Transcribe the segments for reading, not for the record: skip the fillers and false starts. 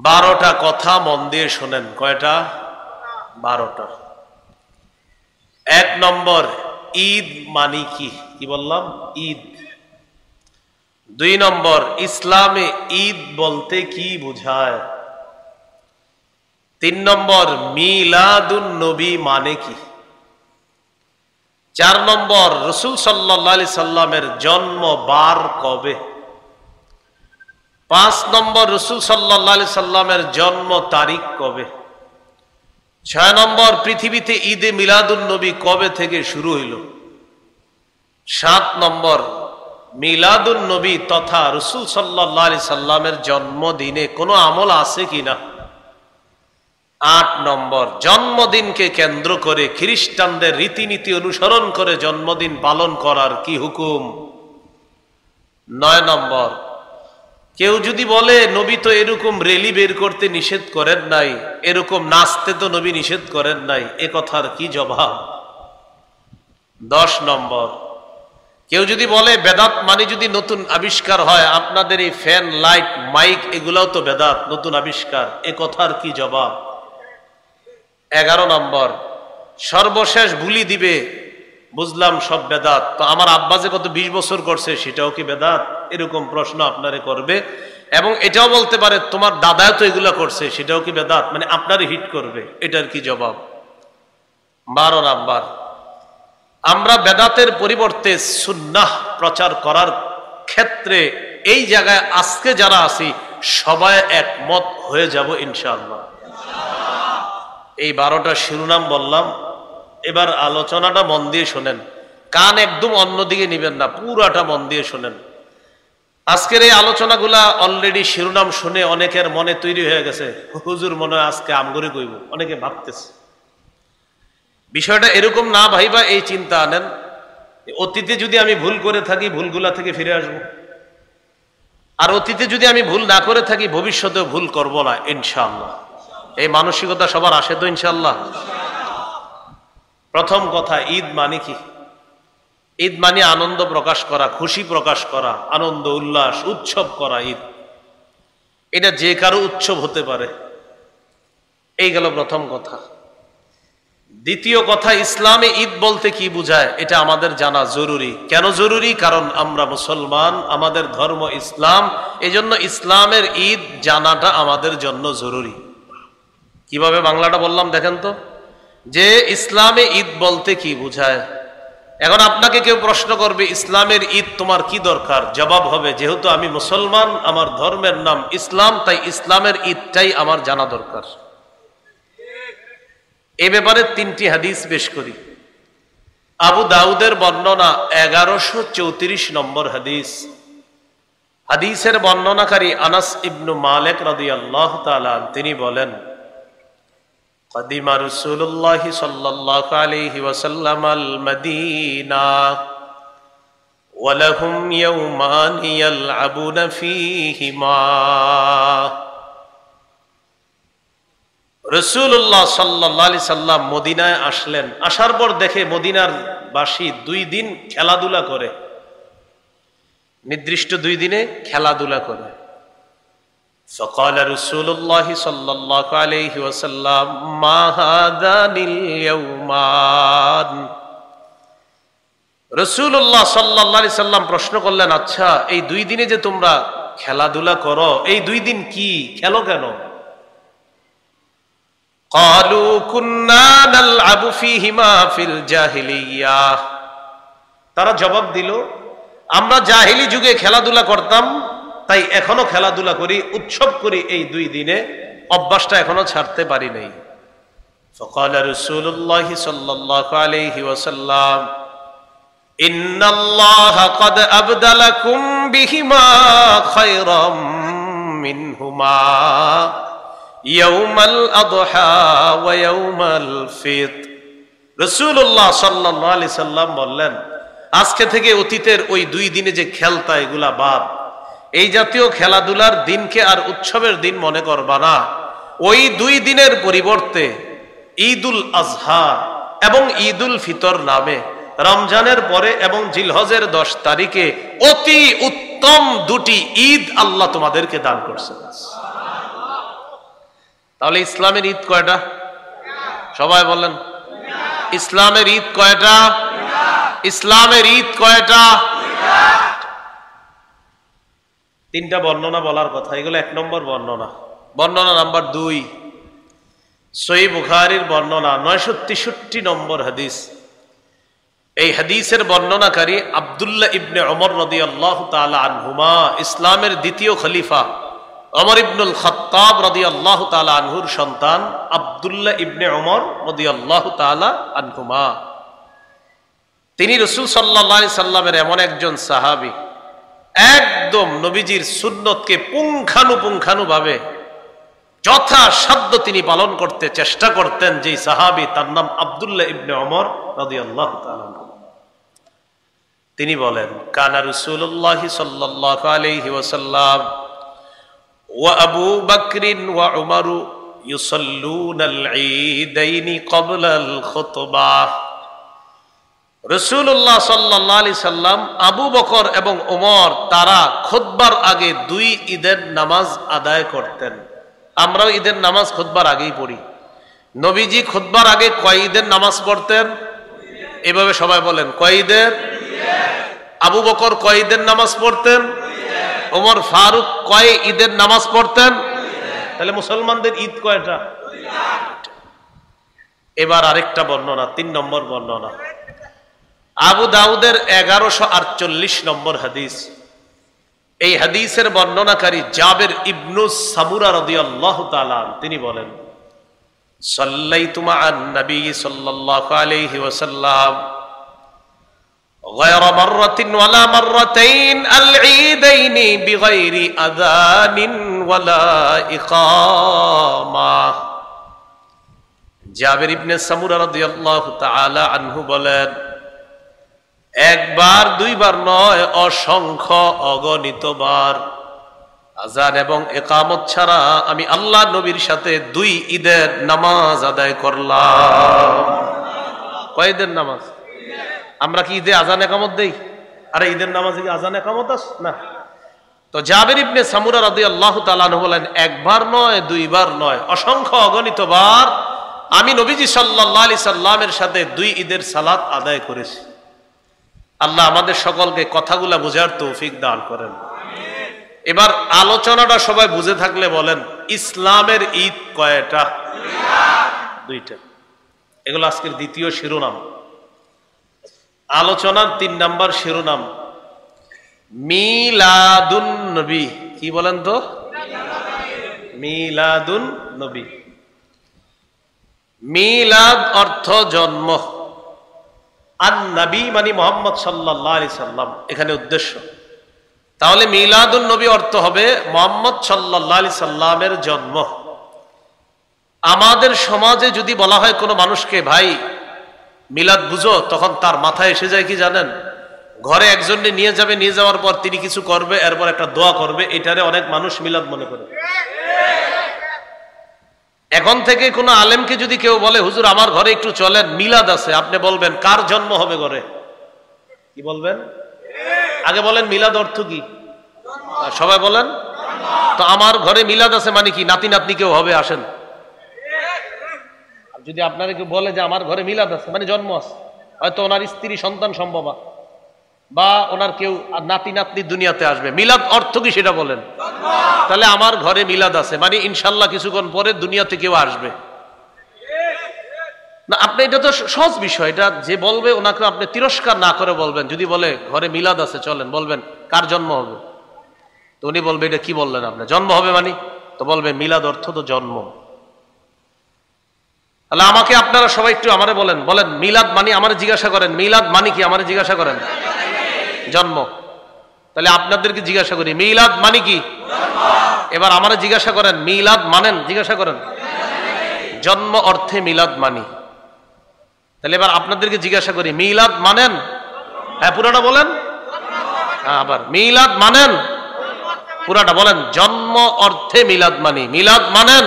12টা কথা মন দিয়ে শোনেন। কয়টা? 12টা। 1 নম্বর, ঈদ মানি কি? কি বললাম? ঈদ। 2 নম্বর, ইসলামে ঈদ বলতে কি বোঝায়? 3 নম্বর, মিলাদুন নবী মানে কি? 4 নম্বর, রাসূল সাল্লাল্লাহু আলাইহি সাল্লামের জন্ম বার কবে? 5 নম্বর, রাসূল সাল্লাল্লাহু আলাইহি সাল্লামের জন্ম তারিখ কবে? 6 নম্বর, পৃথিবীতে ঈদে মিলাদুন নবী কবে থেকে শুরু হইল? 7 নম্বর, মিলাদুন নবী তথা রাসূল সাল্লাল্লাহু আলাইহি সাল্লামের জন্মদিনে কোনো আমল আছে কিনা? 8 নম্বর, জন্মদিনকে কেন্দ্র করে খ্রিস্টানদের রীতিনীতি অনুসরণ করে জন্মদিন পালন করার কি হুকুম? 9 নম্বর, কেউ যদি বলে নবী তো এরকম র্যালি বের করতে নিষেধ করেন নাই, এরকম নাচতে তো নবী নিষেধ করেন নাই, এ কথার কি জবাব? 10 নম্বর, কেউ যদি বলে বেদাত মানে যদি নতুন আবিষ্কার হয়, আপনাদের এই ফ্যান, লাইট, মাইক এগুলাও তো বেদাত, নতুন আবিষ্কার, এ কথার কি জবাব? 11 নম্বর, সর্বশেষ বুলি দিবে বুঝলাম সব বেদাত, তো আমার আব্বা যে কত 20 বছর করছে সেটাও কি বেদাত? এরকম প্রশ্ন আপনারে করবে। এবং এটাও বলতে পারে তোমার দাদাও তো এগুলা করছে, সেটাও কি বেদাত? মানে আপনারে হিট করবে, এটার কি জবাব? 12 নাম্বার, আমরা বেদাতের পরিবর্তে সুন্নাহ প্রচার করার ক্ষেত্রে এই জায়গায় আজকে যারা আছি সবাই একমত হয়ে যাব ইনশাআল্লাহ। এই 12টা শিরোনাম বললাম। এবার আলোচনাটা মন দিয়ে শোনেন, কান একদম অন্যদিকে নিবেন না, পুরাটা মন দিয়ে শোনেন। আজকের এই আলোচনাগুলা অলরেডি শিরোনাম শুনে অনেকের মনে তৈরি হয়ে গেছে, হুজুর মনে হয় আজকে আমগরে কইব, অনেকে ভাবতেছে। বিষয়টা এরকম না ভাইবা এই চিন্তা আনেন, অতীতে যদি আমি ভুল করে থাকি ভুলগুলা থেকে ফিরে আসবো, আর অতীতে যদি আমি ভুল না করে থাকি ভবিষ্যতেও ভুল করব না ইনশাআল্লাহ। এই মানসিকতা সবার আসে তো ইনশাআল্লাহ? প্রথম কথা, ঈদ মানে কি? ঈদ মানে আনন্দ প্রকাশ করা, খুশি প্রকাশ করা, আনন্দ উল্লাস উৎসব করা। ঈদ এটা যে কারো উৎসব হতে পারে। এই গেল প্রথম কথা। দ্বিতীয় কথা, ইসলামে ঈদ বলতে কি বোঝায় এটা আমাদের জানা জরুরি। কেন জরুরি? কারণ আমরা মুসলমান, আমাদের ধর্ম ইসলাম, এজন্য ইসলামের ঈদ জানাটা আমাদের জন্য জরুরি। কিভাবে বাংলাটা বললাম দেখেন তো, যে ইসলামে ঈদ বলতে কি বোঝায়। এখন আপনাকে কেউ প্রশ্ন করবে ইসলামের ঈদ তোমার কি দরকার? জবাব হবে, যেহেতু আমি মুসলমান, আমার ধর্মের নাম ইসলাম, তাই ইসলামের ঈদটাই আমার জানা দরকার। এ ব্যাপারে 3টি হাদিস পেশ করি। আবু দাউদের বর্ণনা 1134 নম্বর হাদিস। হাদিসের বর্ণনাকারী আনাস ইবনু মালিক রাদিয়াল্লাহু তাআলা তিনি বলেন, কাদিমা রাসূলুল্লাহ সাল্লাল্লাহু আলাইহি ওয়াসাল্লাম আল মদিনা ওয়া লাহুম ইয়াওমান ইয়ালআবুনা ফীহিমা। রাসূলুল্লাহ সাল্লাল্লাহু আলাইহি সাল্লাম মদিনায় আসলেন। আসার পর দেখে মদিনার বাসী 2 দিন খেলাধুলা করে, নির্দিষ্ট 2 দিনে খেলাধুলা করে। فقال رسول الله صلى الله عليه وسلم ما هذان اليومان। রাসূলুল্লাহ সাল্লাল্লাহু আলাইহি সাল্লাম প্রশ্ন করলেন, আচ্ছা এই 2 দিনে যে তোমরা খেলাধুলা করো, এই 2 দিন কি, খেলো কেন? قالوا كنا نلعب فيهما في الجاهلية। তারা জবাব দিল, আমরা জাহেলি যুগে খেলাধুলা করতাম, তাই এখনো খেলাধুলা করি, উৎসব করি এই 2 দিনে, অভ্যাসটা এখনো ছাড়তে পারি নাই। فقال رسول الله صلى الله عليه وسلم إن الله قد أبدلكم بهما خيرا منهما يوم الأضحى ويوم الفطر। রাসূলুল্লাহ সাল্লাল্লাহু আলাইহি সাল্লাম বললেন, আজকে থেকে অতীতের ওই 2 দিনে যে খেলতা এগুলা বাদ, এই জাতীয় খেলাধুলার দিনকে আর উৎসবের দিন মনে করবা না। ওই 2 দিনের পরিবর্তে ঈদুল আজহা এবং ঈদুল ফিতর নামে রমজানের পরে এবং জিলহজের 10 তারিখে অতি উত্তম 2টি ঈদ আল্লাহ তোমাদেরকে দান করছেন। তাহলে ইসলামের ঈদ কয়টা? সবাই বলেন, ইসলামের ঈদ কয়টা? ইসলামের ঈদ কয়টা? তিনটা বর্ণনা বলার কথা, এগুলো 1 নম্বর বর্ণনা। বর্ণনা নাম্বার 2, সহিহ বুখারীর বর্ণনা 963 নম্বর হাদিস। এই হাদিসের বর্ণনাকারী আব্দুল্লাহ ইবনে ওমর রাদিয়াল্লাহু তাআলা আনহুমা, ইসলামের দ্বিতীয় খলিফা ওমর ইবনুল খাত্তাব রাদিয়াল্লাহু তাআলা আনহুর সন্তান আব্দুল্লাহ ইবনে ওমর রাদিয়াল্লাহু তাআলা আনহুমা। তিনি রাসূল সাল্লাল্লাহু আলাইহি সাল্লামের এমন একজন সাহাবী, একদম নবীজির সুন্নতকে পুঙ্খানুপুঙ্খানুভাবে যথাসাধ্য তিনি পালন করতে চেষ্টা করতেন। যেই সাহাবী, তার নাম আব্দুল্লাহ ইবনে ওমর রাদিয়াল্লাহু তাআলা আনহু। তিনি বলেন, কানা রাসূলুল্লাহ সাল্লাল্লাহু আলাইহি ওয়াসাল্লাম ওয়া আবু বকর ওয়া উমর ইউসাল্লুনাল ঈদাইনি ক্বাবলাল খুতবাহ। রাসূলুল্লাহ সাল্লাল্লাহু আলাইহি সাল্লাম, আবু বকর এবং ওমর তারা খুতবার আগে 2 ঈদের নামাজ আদায় করতেন। আমরাও ঈদের নামাজ খুতবার আগেই পড়ি। নবীজি খুতবার আগে কয় ঈদের নামাজ পড়তেন? এভাবে সবাই বলেন, কয় ঈদের? আবু বকর কয় ঈদের নামাজ পড়তেন? ওমর ফারুক কয় ঈদের নামাজ পড়তেন? তাহলে মুসলমানদের ঈদ কয়টা? এবার আরেকটা বর্ণনা, 3 নম্বর বর্ণনা, আবু দাউদের 1148 নম্বর হাদিস। এই হাদিসের বর্ণনাকারী জাবের ইবনু সামুরা রাদিয়াল্লাহু তাআলা, তিনি বলেন, সাল্লাইতু মা'আন নবী সাল্লাল্লাহু আলাইহি ওয়াসাল্লাম গায়রা মাররাতিন ওয়ালা মাররাতাইন আল ঈদাইনি বিগাইরি আযানিন ওয়ালা ইকামা। জাবের ইবনে সামুরা রাদিয়াল্লাহু তাআলা আনহু বলেন, একবার 2 বার নয়, অসংখ্য অগণিত বার আযান এবং ইকামত ছাড়া আমি আল্লাহ নবীর সাথে 2 ঈদের নামাজ আদায় করলাম। কয় ঈদের নামাজ? আমরা কি ঈদে আযান ইকামত দেই? আরে ঈদের নামাজে কি আযান ইকামত আছে না? তো জাবের ইবনে সামুরা রাদিয়াল্লাহু তাআলা আনহু বলেন, একবার নয়, 2 বার নয়, অসংখ্য অগণিত বার আমি নবীজি সাল্লাল্লাহু আলাইহি সাল্লামের সাথে 2 ঈদের সালাত আদায় করেছি। আল্লাহ আমাদের সকলকে কথাগুলা বুঝার তৌফিক দান করেন। এবার আলোচনাটা সবাই বুঝে থাকলে বলেন, ইসলামের ঈদ কয়টা? 2টা। এগুলো আজকের দ্বিতীয় শিরোনাম। আলোচনার 3 নম্বর শিরোনাম, মিলাদুন নবী। কি বলেন তো? মিলাদুন নবী। মিলাদ অর্থ জন্ম, আর নবী মানে মুহাম্মদ সাল্লাল্লাহু আলাইহি সাল্লাম এখানে উদ্দেশ্য। তাহলে মিলাদুন নবী অর্থ হবে মুহাম্মদ সাল্লাল্লাহু আলাইহি সাল্লামের জন্ম। আমাদের সমাজে যদি বলা হয় কোনো মানুষকে, ভাই মিলাদ বুঝো, তখন তার মাথায় এসে যায় কি জানেন? ঘরে একজনকে নিয়ে যাবে, নিয়ে যাওয়ার পর তিনি কিছু করবে, এরপর একটা দোয়া করবে। এটারে অনেক মানুষ মিলাদ মনে করে। এখন থেকে কোনো আলেমকে যদি কেউ বলে, হুজুর আমার ঘরে একটু চলেন, মিলাদ আছে, আপনি বলবেন কার জন্ম হবে ঘরে? কি বলবেন? আগে বলেন মিলাদ অর্থ কি? সবাই বলেন তো। আমার ঘরে মিলাদ আছে মানে কি? নাতি নাতনি কেউ হবে, আসেন। যদি আপনারা কেউ বলে যে আমার ঘরে মিলাদ আছে মানে জন্ম আছে, হয়তো ওনার স্ত্রী সন্তান সম্ভবা, বা ওনার কেউ নাতি নাতনি দুনিয়াতে আসবে। মিলাদ অর্থ কি সেটা বলেন। তাহলে আমার ঘরে মিলাদ আছে মানে ইনশাল্লাহ কিছুক্ষণ পরে দুনিয়াতে কেউ আসবে না। আপনি এটা তো সহজ বিষয়, এটা যে বলবে ওনাকে আপনি তিরস্কার না করে বলবেন। যদি বলে ঘরে মিলাদ আছে চলেন, বলবেন কার জন্ম হবে? তো উনি বলবে এটা কি বললেন আপনি? জন্ম হবে মানে? তো বলবে মিলাদ অর্থ তো জন্ম। তাহলে আমাকে আপনারা সবাই একটু আমারে বলেন, বলেন মিলাদ মানে, আমারে জিজ্ঞাসা করেন মিলাদ মানে কি, আমারে জিজ্ঞাসা করেন। জন্ম। তাহলে আপনাদেরকে জিজ্ঞাসা করি মিলাদ মানে কি? এবার আমারে জিজ্ঞাসা করেন মিলাদ মানেন? জিজ্ঞাসা করেন। জন্ম অর্থে মিলাদ মানি। তাহলে এবার আপনাদেরকে জিজ্ঞাসা করি মিলাদ মানেন? হ্যাঁ পুরাটা বলেন। আবার মিলাদ মানেন? পুরাটা বলেন। জন্ম অর্থে মিলাদ মানি। মিলাদ মানেন?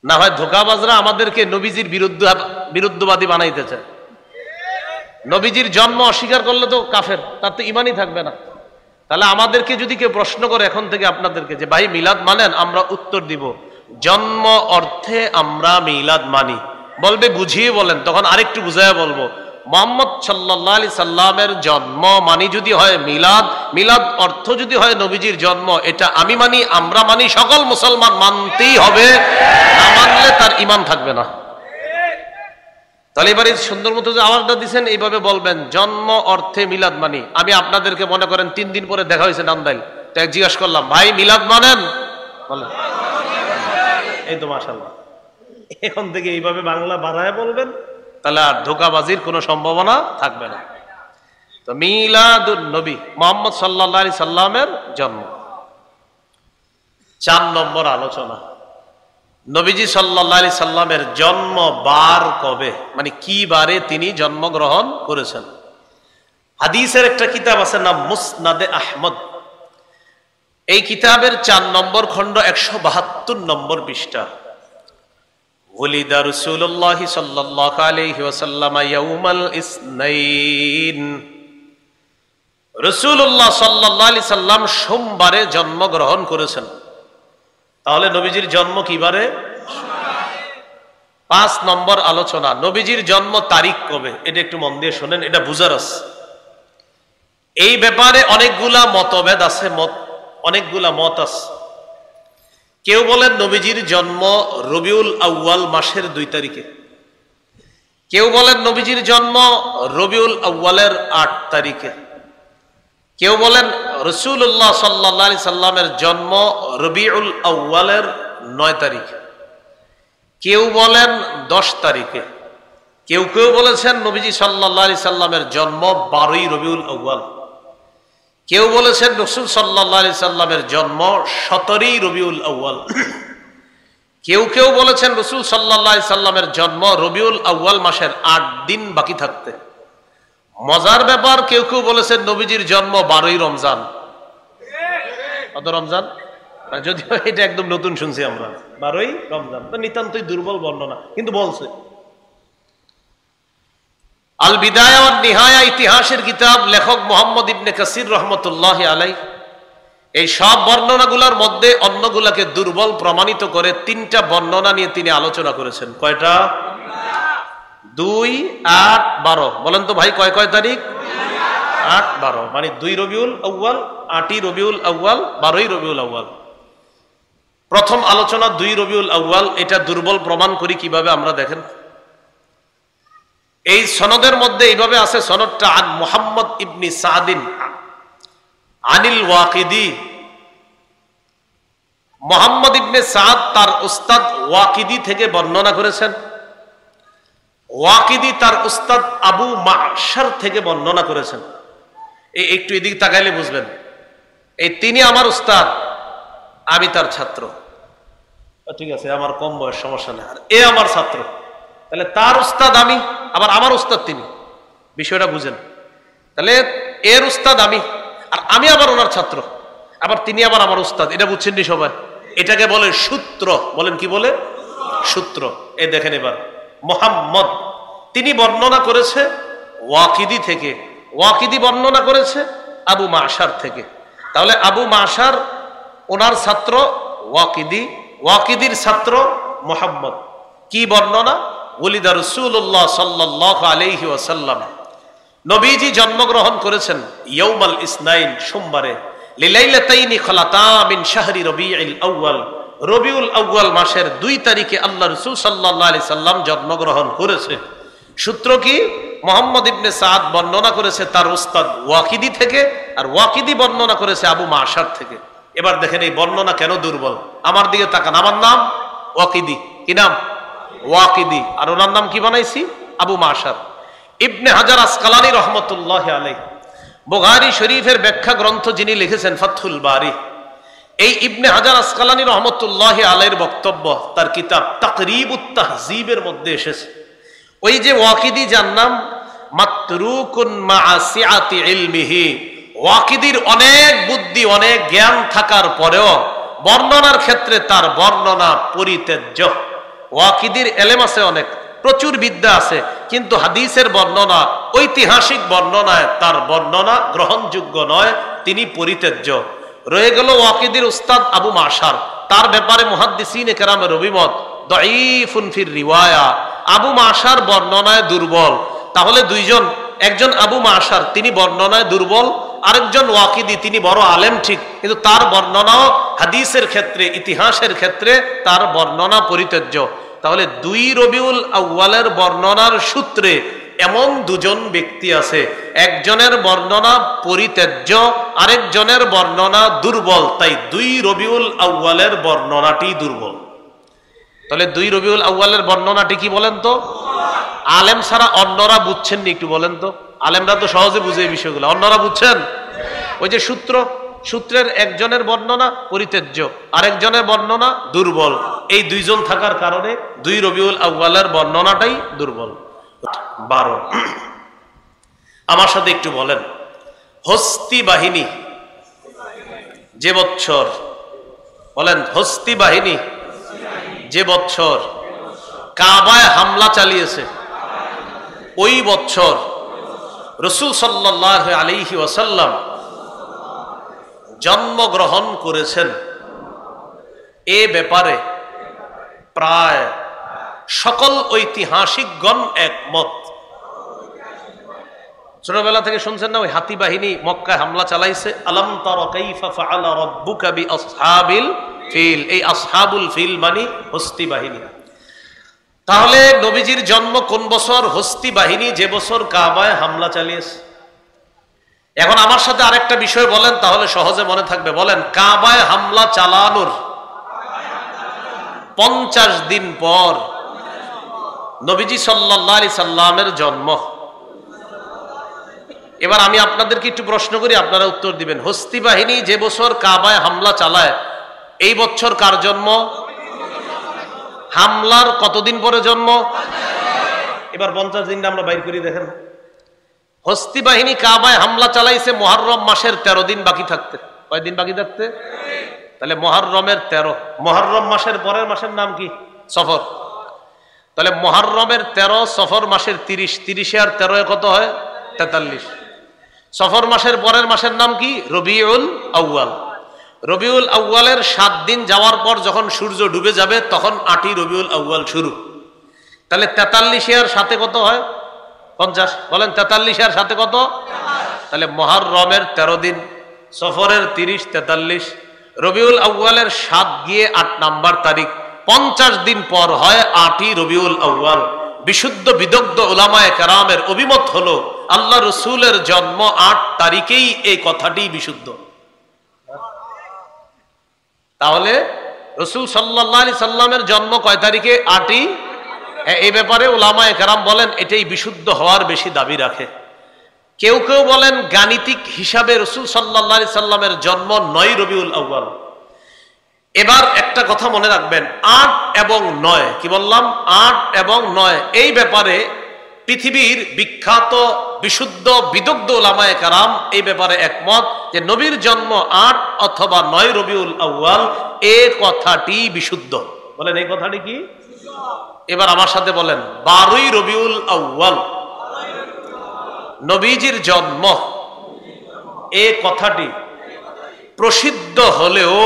না হয় ধোঁকাবাজরা আমাদেরকে নবীজির বিরুদ্ধবাদী বানাইতে চায়। নবীজির জন্ম অস্বীকার করলে তো কাফের, তার তো ইমানই থাকবে না। তাহলে আমাদেরকে যদি কেউ প্রশ্ন করে এখন থেকে আপনাদেরকে যে ভাই মিলাদ মানেন, আমরা উত্তর দিব জন্ম অর্থে আমরা মিলাদ মানি। বলবে বুঝিয়ে বলেন, তখন আরেকটু বুঝায় বলবো মুহাম্মদ সাল্লাল্লাহু আলাইহি সাল্লামের জন্ম মানি যদি হয় মিলাদ, মিলাদ অর্থ যদি হয় নবীজির জন্ম, এটা আমি মানি, আমরা মানি, সকল মুসলমান মানতেই হবে, না মানলে তার ঈমান থাকবে না। তাহলে এবারে সুন্দর মতো যে আওয়াজটা দিচ্ছেন এইভাবে বলবেন জন্ম অর্থে মিলাদ মানি। আমি আপনাদেরকে মনে করেন 3 দিন পরে দেখা হয়েছে নান্দাইল, তো এক জিজ্ঞাসা করলাম ভাই মিলাদ মানেন, বলেন এই তো মাশাআল্লাহ। এখন থেকে এইভাবে বাংলা বাড়ায় বলবেন, তাহলে আর ধোঁকাবাজির কোনো সম্ভাবনা থাকবে না। তো মিলাদুন নবী মুহাম্মদ সাল্লাল্লাহু আলাইহি সাল্লামের জন্ম। 4 নম্বর আলোচনা, নবীজি সাল্লাল্লাহু আলাইহি সাল্লামের জন্ম বার কবে, মানে কি বারে তিনি জন্মগ্রহণ করেছেন। হাদিসের একটা কিতাব আছে নাম মুসনাদে আহমদ। এই কিতাবের 4 নম্বর খণ্ড 172 নম্বর পৃষ্ঠা। ওলিদা রাসূলুল্লাহ সাল্লাল্লাহু আলাইহি ওয়াসাল্লাম ইয়াউমাল ইসনাইন। রাসূলুল্লাহ সাল্লাল্লাহু আলাইহি সাল্লাম সোমবারে জন্মগ্রহণ করেছেন। তাহলে নবীজির জন্ম কি বারে? 5 নম্বর আলোচনা, নবীজির জন্ম তারিখ কবে, এটা একটু মন দিয়ে শোনেন, এটা বুঝার আছে। এই ব্যাপারে অনেকগুলা মতভেদ আছে, অনেকগুলা মত আছে। কেউ বলেন নবীজির জন্ম রবিউল আউয়াল মাসের 2 তারিখে, কেউ বলেন নবীজির জন্ম রবিউল আউয়ালের 8 তারিখে, কেউ বলেন রাসূলুল্লাহ সাল্লাল্লাহু আলাইহি সাল্লামের জন্ম রবিউল আউয়ালের 9 তারিখে, কেউ বলেন 10 তারিখে, কেউ কেউ বলেছেন নবীজি সাল্লাল্লাহু আলাইহি সাল্লামের জন্ম 12ই রবিউল আউয়াল, কেউ বলেছেন রাসূল সাল্লাল্লাহু আলাইহি সাল্লামের জন্ম 17ই রবিউল আউয়াল, কেউ কেউ বলেছেন রাসূল সাল্লাল্লাহু আলাইহি সাল্লামের জন্ম রবিউল আউয়াল মাসের 8 দিন বাকি থাকতে। মজার ব্যাপার, কেউ কেউ বলেছেন নবীজির জন্ম 12ই রমজান। কত রমজান? যদিও এটা একদম নতুন শুনছি আমরা, 12ই রমজান, তো নিতান্তই দুর্বল বর্ণনা, কিন্তু বলছে। আল বিদায়া ওয়ান নিহায়া ইতিহাসের কিতাব, লেখক মুহাম্মদ ইবনে কাসির রাহমাতুল্লাহি আলাইহি এই সব বর্ণনাগুলোর মধ্যে অন্যগুলাকে দুর্বল প্রমাণিত করে 3টা বর্ণনা নিয়ে তিনি আলোচনা করেছেন। কয়টা? 2, 8, 12। বলেন তো ভাই কয় কয় তারিখ? 8, 12, মানে 2 রবিউল আউয়াল, 8ই রবিউল আউয়াল, 12ই রবিউল আউয়াল। প্রথম আলোচনা 2 রবিউল আউয়াল, এটা দুর্বল প্রমাণ করি কিভাবে আমরা দেখেন। এই সনদের মধ্যে এইভাবে আছে, সনদটা আন মুহাম্মদ ইবনে সাদিন আনিল ওয়াকিদি। মুহাম্মদ ইবনে সাদ তার উস্তাদ ওয়াকিদি থেকে বর্ণনা করেছেন, ওয়াকিদি তার উস্তাদ আবু মাশার থেকে বর্ণনা করেছেন। এই একটু এদিকে তাকাইলে বুঝবেন, এই তিনি আমার উস্তাদ, আমি তার ছাত্র। ঠিক আছে, আমার কম বয়স, সমস্যা নেই, আর এ আমার ছাত্র, তাহলে তার উস্তাদ আমি, আবার আমার উস্তাদ তিনি। বিষয়টা বুঝেন, তাহলে এর উস্তাদ আমি, আর আমি আবার ওনার ছাত্র, আবার তিনি আবার আমার উস্তাদ। এটা বুঝছেন নি সবাই? এটাকে বলে সূত্র। বলেন কি বলে? সূত্র। এই দেখেন এবার, মুহাম্মদ তিনি বর্ণনা করেছে ওয়াকিদি থেকে, ওয়াকিদি বর্ণনা করেছে আবু মাশার থেকে। তাহলে আবু মাশার ওনার ছাত্র ওয়াকিদি, ওয়াকিদির ছাত্র মুহাম্মদ। কি বর্ণনা? ওলিদা রাসূলুল্লাহ সাল্লাল্লাহু আলাইহি ওয়াসাল্লাম, নবীজি জন্মগ্রহণ করেছেন ইয়াউমাল ইসনাইন, সোমবারে, লিলাইলাতাইনি খালাতা মিন শাহরি রবিউল আউয়াল, রবিউল আউয়াল মাসের 2 তারিখে আল্লাহ রাসূল সাল্লাল্লাহু আলাইহি সাল্লাম জন্মগ্রহণ করেছে। সূত্র কি? মুহাম্মদ ইবনে সাদ বর্ণনা করেছে তার উস্তাদ ওয়াকিদি থেকে, আর ওয়াকিদি বর্ণনা করেছে আবু মাশার থেকে। এবার দেখেন এই বর্ণনা কেন দুর্বল। আমার দিকে তাকান, আমার নাম ওয়াকিদি, কি নাম? ওয়াকিদি, আর ওনার নাম কি বানাইছি? আবু মাশার। ইবনে হাজার আসকালানী রহমতুল্লাহ আলাইহি বুখারী শরীফের ব্যাখ্যা গ্রন্থ যিনি লিখেছেন ফাতহুল বারী, এই ইবনে হাজার আসকালানী রহমতুল্লাহ আলাইহির বক্তব্য তার কিতাব তাকরিবুত তাহযীবের মধ্যে এসেছে। ওই যে ওয়াকিদি, যার নাম মাতরুকুন মা'a সিআতি ইলমিহি, ওয়াকিদির অনেক বুদ্ধি, অনেক জ্ঞান থাকার পরেও বর্ণনার ক্ষেত্রে তার বর্ণনা পরিত্যাজ্য। ওয়াকিদির এলেম আছে অনেক, প্রচুর বিদ্যা আছে, কিন্তু হাদিসের বর্ণনা, ঐতিহাসিক বর্ণনায় তার বর্ণনা গ্রহণযোগ্য নয়, তিনি পরিত্যাজ্য। রয়ে গেল ওয়াকিদির উস্তাদ আবু মাশার, তার ব্যাপারে মুহাদ্দিসিনে কেরামের অভিমত দাঈফুন ফির রিওয়ায়া, আবু মাশার বর্ণনায় দুর্বল। তাহলে দুইজন, একজন আবু মাশার তিনি বর্ণনায় দুর্বল, আরেকজন ওয়াকিদি তিনি বড় আলেম ঠিক, কিন্তু তার বর্ণনাও হাদিসের ক্ষেত্রে, ইতিহাসের ক্ষেত্রে তার বর্ণনা পরিত্যাজ্য। তাহলে 2 রবিউল আউয়ালের বর্ণনার সূত্রে এমন দুজন ব্যক্তি আছে, একজনের বর্ণনা পরিত্যাজ্য, আরেকজনের বর্ণনা দুর্বল, তাই 2 রবিউল আউয়ালের বর্ণনাটি দুর্বল। তাহলে 2 রবিউল আউয়ালের বর্ণনাটি কি বলেন তো? আলেম ছাড়া অন্যরা বুঝছেন নি? একটু বলেন তো, আলেমরা তো সহজে বুঝে এই বিষয়গুলো, অন্যরা বুঝছেন? ওই যে সূত্রের একজনের বর্ণনা পরিত্যাজ্য, আরেকজনের বর্ণনা দুর্বল, এই দুইজন থাকার কারণে 2 রবিউল আউয়ালের বর্ণনাটাই দুর্বল। 12 আমার সাথে একটু বলেন, হস্তি বাহিনী যে বৎসর, বলেন হস্তি বাহিনী যে বৎসর কাবায় হামলা চালিয়েছে, ওই বৎসর রাসূল সাল্লাল্লাহু আলাইহি ওয়াসাল্লাম জন্মগ্রহণ করেছেন। এ ব্যাপারে প্রায় সকল ঐতিহাসিকগণ একমত। ছোটবেলা থেকে শুনছেন না ওই হাতি বাহিনী মক্কায় হামলা চালাইছে, আলাম তারা কাইফা ফাআলা রাব্বুকা বিআসহাবিল ফিল, এই আসহাবুল ফিল মানে হস্তি বাহিনী। তাহলে নবীজির জন্ম কোন বছর? হস্তি বাহিনী যে বছর কাবায় হামলা চালিয়েছে। এখন আমার সাথে আরেকটা বিষয় বলেন, তাহলে সহজে মনে থাকবে। বলেন, কাবায় হামলা চালানোর 50 দিন পর নবীজি সাল্লাল্লাহু আলাইহি সাল্লামের জন্ম। এবার আমি আপনাদেরকে একটু প্রশ্ন করি, আপনারা উত্তর দিবেন। হস্তি বাহিনী যে বছর কাবায় হামলা চালায়, এই বছর কার জন্ম? হামলার কতদিন পরে জন্ম? এবার 50 দিনটা আমরা বাইর করি, দেখেন। হস্তি বাহিনী কাবায় হামলা চালাইছে মুহররম মাসের 13 দিন বাকি থাকতে। কয়দিন বাকি থাকতে? তাহলে মুহররমের 13। মুহররম মাসের পরের মাসের নাম কি? সফর। তাহলে মুহররমের 13, সফর মাসের 30, 30 আর 13 কত হয়? 43। সফর মাসের পরের মাসের নাম কি? রবিউল আউয়াল। রবিউল আউয়ালের 7 দিন যাওয়ার পর যখন সূর্য ডুবে যাবে তখন 8ই রবিউল আউয়াল শুরু। তাহলে 43 এর সাথে কত হয়? 50। বলেন 43 এর সাথে কত? তাহলে মুহররমের 13 দিন, সফরের 30, 43, রবিউল আউয়ালের 7 গিয়ে 8 নাম্বার তারিখ, 50 দিন পর হয় 8ই রবিউল আউয়াল। বিশুদ্ধ বিদগ্ধ উলামায়ে কেরামের অভিমত হলো আল্লাহ রসুলের জন্ম 8 তারিখেই, এই কথাটি বিশুদ্ধ। তাহলে রসুল সাল্লাল্লাহু আলাইহি সাল্লামের জন্ম কয় তারিখে? 8ই। এই ব্যাপারে উলামায়ে কেরাম বলেন এটাই বিশুদ্ধ হওয়ার বেশি দাবি রাখে। কেউ কেউ বলেন গাণিতিক হিসাবে রসুল সাল্লাল্লাহু আলাইহি সাল্লামের জন্ম 9 রবিউল আউয়াল। এবার একটা কথা মনে রাখবেন, 8 এবং 9, কি বললাম? 8 এবং 9, এই ব্যাপারে পৃথিবীর বিখ্যাত বিশুদ্ধ বিদগ্ধ উলামায়ে কেরাম এই ব্যাপারে একমত যে নবীর জন্ম 8 অথবা 9 রবিউল আউয়াল, এই কথাটি বিশুদ্ধ। বলেন এই কথাটি কি? এবার আমার সাথে বলেন, 12ই রবিউল আউয়াল নবীজির জন্ম, এই কথাটি প্রসিদ্ধ হলেও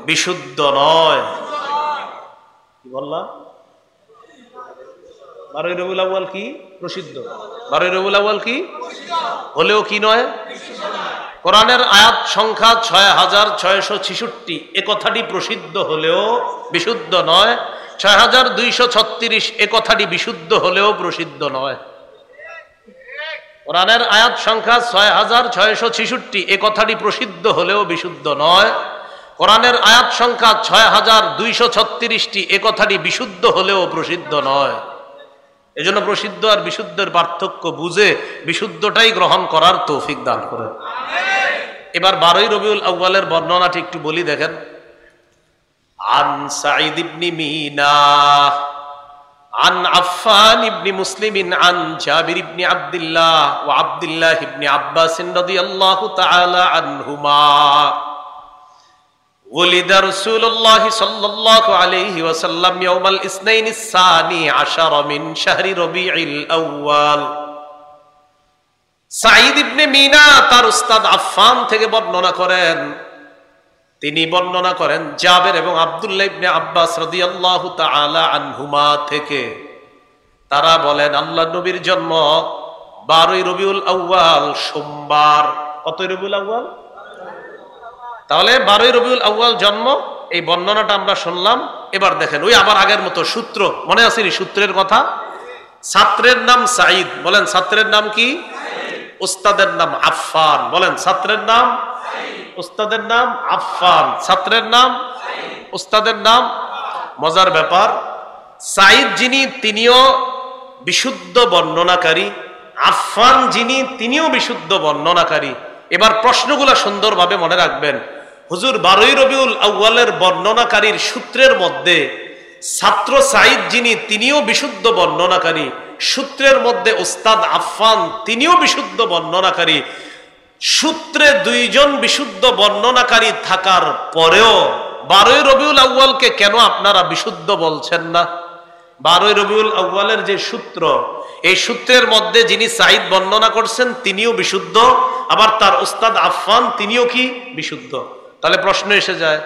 বিশুদ্ধ নয়। কি বললাম? 12ই রবিউল আউয়াল কি? প্রসিদ্ধ। 12ই রবিউল আউয়াল কি? হলেও কি নয়? কোরআনের আয়াত সংখ্যা 6666, এ কথাটি প্রসিদ্ধ হলেও বিশুদ্ধ নয়। 6236, এ কথাটি বিশুদ্ধ হলেও প্রসিদ্ধ নয়। কোরআনের আয়াত সংখ্যা 6666, এ কথাটি প্রসিদ্ধ হলেও বিশুদ্ধ নয়। কোরআনের আয়াত সংখ্যা 6236টি, এ কথাটি বিশুদ্ধ হলেও প্রসিদ্ধ নয়। এজন্য প্রসিদ্ধ আর বিশুদ্ধের পার্থক্য বুঝে বিশুদ্ধটাই গ্রহণ করার তৌফিক দান করেন। এবার 12ই রবিউল আউয়ালের বর্ণনাটি একটু বলি, দেখেন। আন সাঈদ ইবনে মিনা আন আফফান ইবনে মুসলিম আন জাবির ইবনে আব্দুল্লাহ ওয়া আব্দুল্লাহ ইবনে আব্বাস রাদিয়াল্লাহু তাআলা আনহুমা ولد رسول الله صلى الله عليه وسلم يوم الاثنين الثاني عشر من شهر ربيع الأول সাঈদ ইবনে মিনা তার উস্তাদ আফফান থেকে বর্ণনা করেন, তিনি বর্ণনা করেন জাবের এবং আব্দুল্লাহ ইবনে আব্বাস রাদিয়াল্লাহু তাআলা আনহুমা থেকে, তারা বলেন আল্লাহ নবীর জন্ম 12ই রবিউল আউয়াল সোমবার। কত রবিউল আউয়াল? তাহলে 12ই রবিউল আউয়াল জন্ম। এই বর্ণনাটা আমরা শুনলাম। এবার দেখেন ওই আবার আগের মতো সূত্র মনে আছে নি? সূত্রের কথা, ছাত্রের নাম সাঈদ, বলেন ছাত্রের নাম কি? উস্তাদের নাম আফফান, বলেন ছাত্রের নাম, উস্তাদের নাম আফফান, ছাত্রের নাম, উস্তাদের নাম। মজার ব্যাপার, সাঈদ যিনি তিনিও বিশুদ্ধ বর্ণনাকারী, আফফান যিনি তিনিও বিশুদ্ধ বর্ণনাকারী। এবার প্রশ্নগুলো সুন্দরভাবে মনে রাখবেন। হুজুর 12ই রবিউল আউয়ালের বর্ণনাকারীর সূত্রের মধ্যে ছাত্র সাঈদ যিনি তিনিও বিশুদ্ধ বর্ণনাকারী, সূত্রের মধ্যে উস্তাদ আফফান তিনিও বিশুদ্ধ বর্ণনাকারী। সূত্রে দুইজন বিশুদ্ধ বর্ণনাকারী থাকার পরেও 12ই রবিউল আউয়ালকে কেন আপনারা বিশুদ্ধ বলছেন না? 12ই রবিউল আউয়ালের যে সূত্র, এই সূত্রের মধ্যে যিনি সাঈদ বর্ণনা করছেন তিনিও বিশুদ্ধ, আবার তার উস্তাদ আফফান তিনিও কি বিশুদ্ধ। তাহলে প্রশ্ন এসে যায়,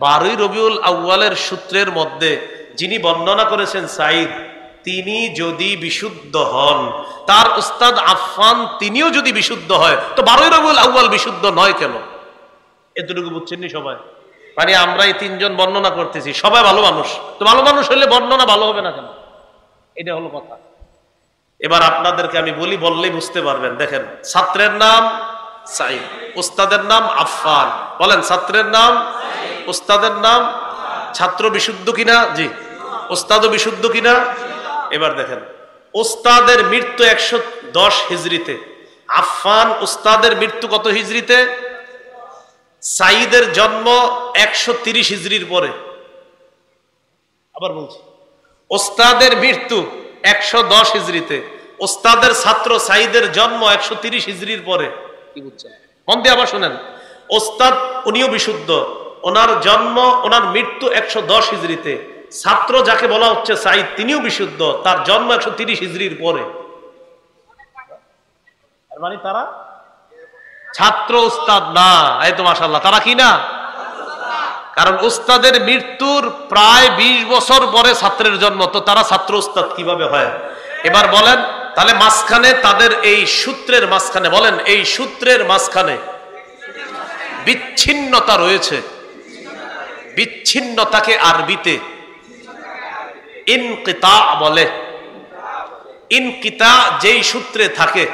12ই রবিউল আউয়ালের সূত্রের মধ্যে যিনি বর্ণনা করেছেন সাঈদ, তিনি যদি বিশুদ্ধ হন, তার উস্তাদ আফফান তিনিও যদি বিশুদ্ধ হয়, তো 12ই রবিউল আউয়াল বিশুদ্ধ নয় কেন? এতটুকু বুঝছেন নি সবাই? মানে আমরা এই তিনজন বর্ণনা করতেছি, সবাই ভালো মানুষ, তো ভালো মানুষ হলে বর্ণনা ভালো হবে না কেন? এটা হলো কথা। এবার আপনাদেরকে আমি বলি, বললেই বুঝতে পারবেন। দেখেন, ছাত্রের নাম সাঈদ, উস্তাদের নাম আফফান, বলেন ছাত্রের নাম, উস্তাদের নাম। ছাত্র বিশুদ্ধ কিনা? জি। উস্তাদও বিশুদ্ধ কিনা? এবার দেখেন, উস্তাদের মৃত্যু 110 হিজরিতে, আফফান উস্তাদের মৃত্যু কত হিজরিতে? সাঈদের জন্ম 130 হিজরির পরে। আবার বলছি, উস্তাদের মৃত্যু 110 হিজরিতে, উস্তাদের ছাত্র সাঈদের জন্ম 130 হিজরির পরে। কি বুঝছেন? মন দিয়ে আবার শুনেন, উস্তাদ উনিও বিশুদ্ধ, ওনার জন্ম, ওনার মৃত্যু 110 হিজরিতে, ছাত্র যাকে বলা হচ্ছে সাঈদ তিনিও বিশুদ্ধ, তার জন্ম 130 হিজরির পরে। মানে তারা ছাত্র, উস্তাদ না। এই তো মাশাআল্লাহ, তারা কি না? কারণ উস্তাদের মৃত্যুর প্রায় 20 বছর পরে ছাত্রের জন্ম, তো তারা ছাত্র উস্তাদ কিভাবে হয়? এবার বলেন, তাহলে মাঝখানে তাদের এই সূত্রের মাঝখানে, বলেন এই সূত্রের মাঝখানে বিচ্ছিন্নতা রয়েছে। বিচ্ছিন্নতাকে আরবিতে ইনকিতা বলে। ইনকিতা যেই সূত্রে থাকে,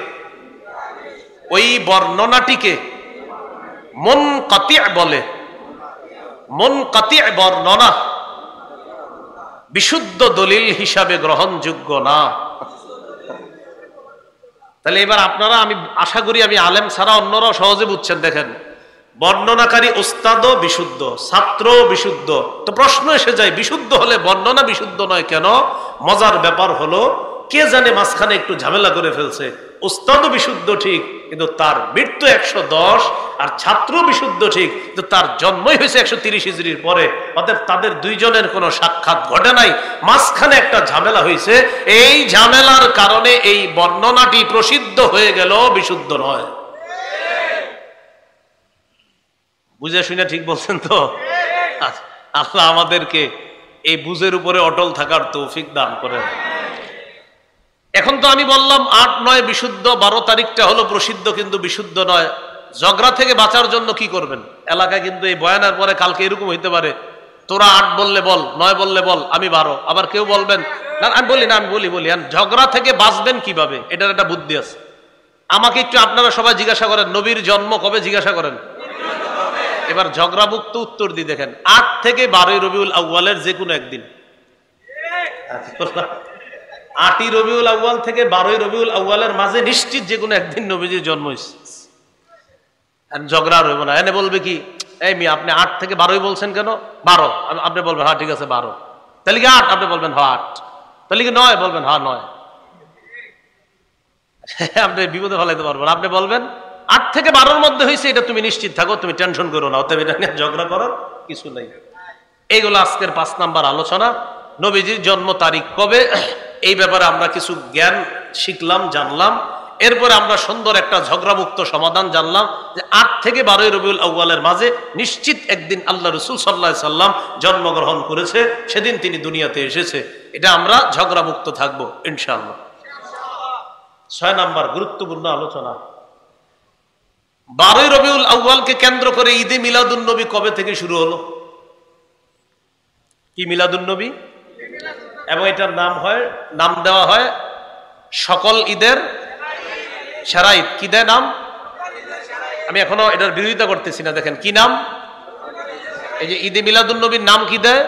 ওই বর্ণনাটিকে মুনকাতি বলে। মুনকাতি বর্ণনা বিশুদ্ধ দলিল হিসাবে গ্রহণযোগ্য না। তাহলে এবার আপনারা, আমি আশা করি আমি আলেম ছাড়া অন্যরাও সহজে বুঝছেন। দেখেন, বর্ণনাকারী উস্তাদও বিশুদ্ধ, ছাত্রও বিশুদ্ধ, তো প্রশ্ন এসে যায় বিশুদ্ধ হলে বর্ণনা বিশুদ্ধ নয় কেন? মজার ব্যাপার হলো, কে জানে মাঝখানে একটু ঝামেলা করে ফেলছে। উস্তাদও বিশুদ্ধ ঠিক, কিন্তু তার মৃত্যু 110, আর ছাত্র বিশুদ্ধ ঠিক, কিন্তু তার জন্মই হয়েছে 130 হিজরির পরে। অতএব তাদের দুইজনের কোনো সাক্ষাৎ ঘটে নাই, মাঝখানে একটা ঝামেলা হয়েছে। এই ঝামেলার কারণে এই বর্ণনাটি প্রসিদ্ধ হয়ে গেল, বিশুদ্ধ নয়। বুঝে শুনে ঠিক বলছেন তো? আল্লাহ আমাদেরকে এই বুঝের উপরে অটল থাকার তৌফিক দান করেন। এখন তো আমি বললাম 8-9 বিশুদ্ধ, 12 তারিখটা হলো প্রসিদ্ধ কিন্তু বিশুদ্ধ নয়। ঝগড়া থেকে বাঁচার জন্য কি করবেন? এলাকায় কিন্তু এই বয়ানের পরে কালকে এরকম হইতে পারে, তোরা 8 বললে বল, 9 বললে বল, আমি 12। আবার কেউ বলবেন না, আমি বলি না, আমি বলি। ঝগড়া থেকে বাঁচবেন কিভাবে? এটার একটা বুদ্ধি আছে। আমাকে একটু আপনারা সবাই জিজ্ঞাসা করেন, নবীর জন্ম কবে? জিজ্ঞাসা করেন। এবার ঝগড়া মুক্ত উত্তর দিয়ে দেখেন, 8 থেকে 12ই রবিউল আউয়ালের যে কোনো একদিন। 8ই রবিউল আউয়াল থেকে 12ই রবিউল আউয়ালের মাঝে নিশ্চিত যে কোনো একদিন নবীজির জন্ম হয়েছে। ঝগড়া রইব না। এনে বলবে কি, এই মি আপনি 8 থেকে 12ই বলছেন কেন? 12। আপনি বলবেন হ্যাঁ ঠিক আছে 12। তাহলে কি 8? আপনি বলবেন হ্যাঁ 8। তাহলে কি 9? বলবেন হ্যাঁ 9। আপনি বিপদে ফেলাইতে পারবেন। আপনি বলবেন 8 থেকে 12-র মধ্যে হয়েছে, এটা তুমি নিশ্চিত থাকো, তুমি টেনশন করো না, অতএব এটা নিয়ে ঝগড়া করার কিছু নেই। এইগুলো আজকের 5 নাম্বার আলোচনা। নবীজির জন্ম তারিখ কবে, এই ব্যাপারে আমরা কিছু জ্ঞান শিখলাম, জানলাম। এরপরে আমরা সুন্দর একটা ঝগড়ামুক্ত সমাধান জানলাম যে 8 থেকে 12 রবিউল আউয়ালের মাঝে নিশ্চিত একদিন আল্লাহ রাসূল সাল্লাল্লাহু আলাইহি সাল্লাম জন্মগ্রহণ করেছে, সেদিন তিনি দুনিয়াতে এসেছে। এটা আমরা ঝগড়ামুক্ত থাকবো ইনশাআল্লাহ। 6 নাম্বার গুরুত্বপূর্ণ আলোচনা, 12 রবিউল আউয়ালকে কেন্দ্র করে ঈদে মিলাদুন নবী কবে থেকে শুরু হলো? কি মিলাদুন নবী? এবং এটার নাম দেওয়া হয় সকল ঈদের সেরা ঈদ। কি দেয় নাম? আমি এখনো এটার বিরোধিতা করতেছি না, দেখেন কি নাম। এই যে ঈদে মিলাদুন নবীর নাম কি দেয়?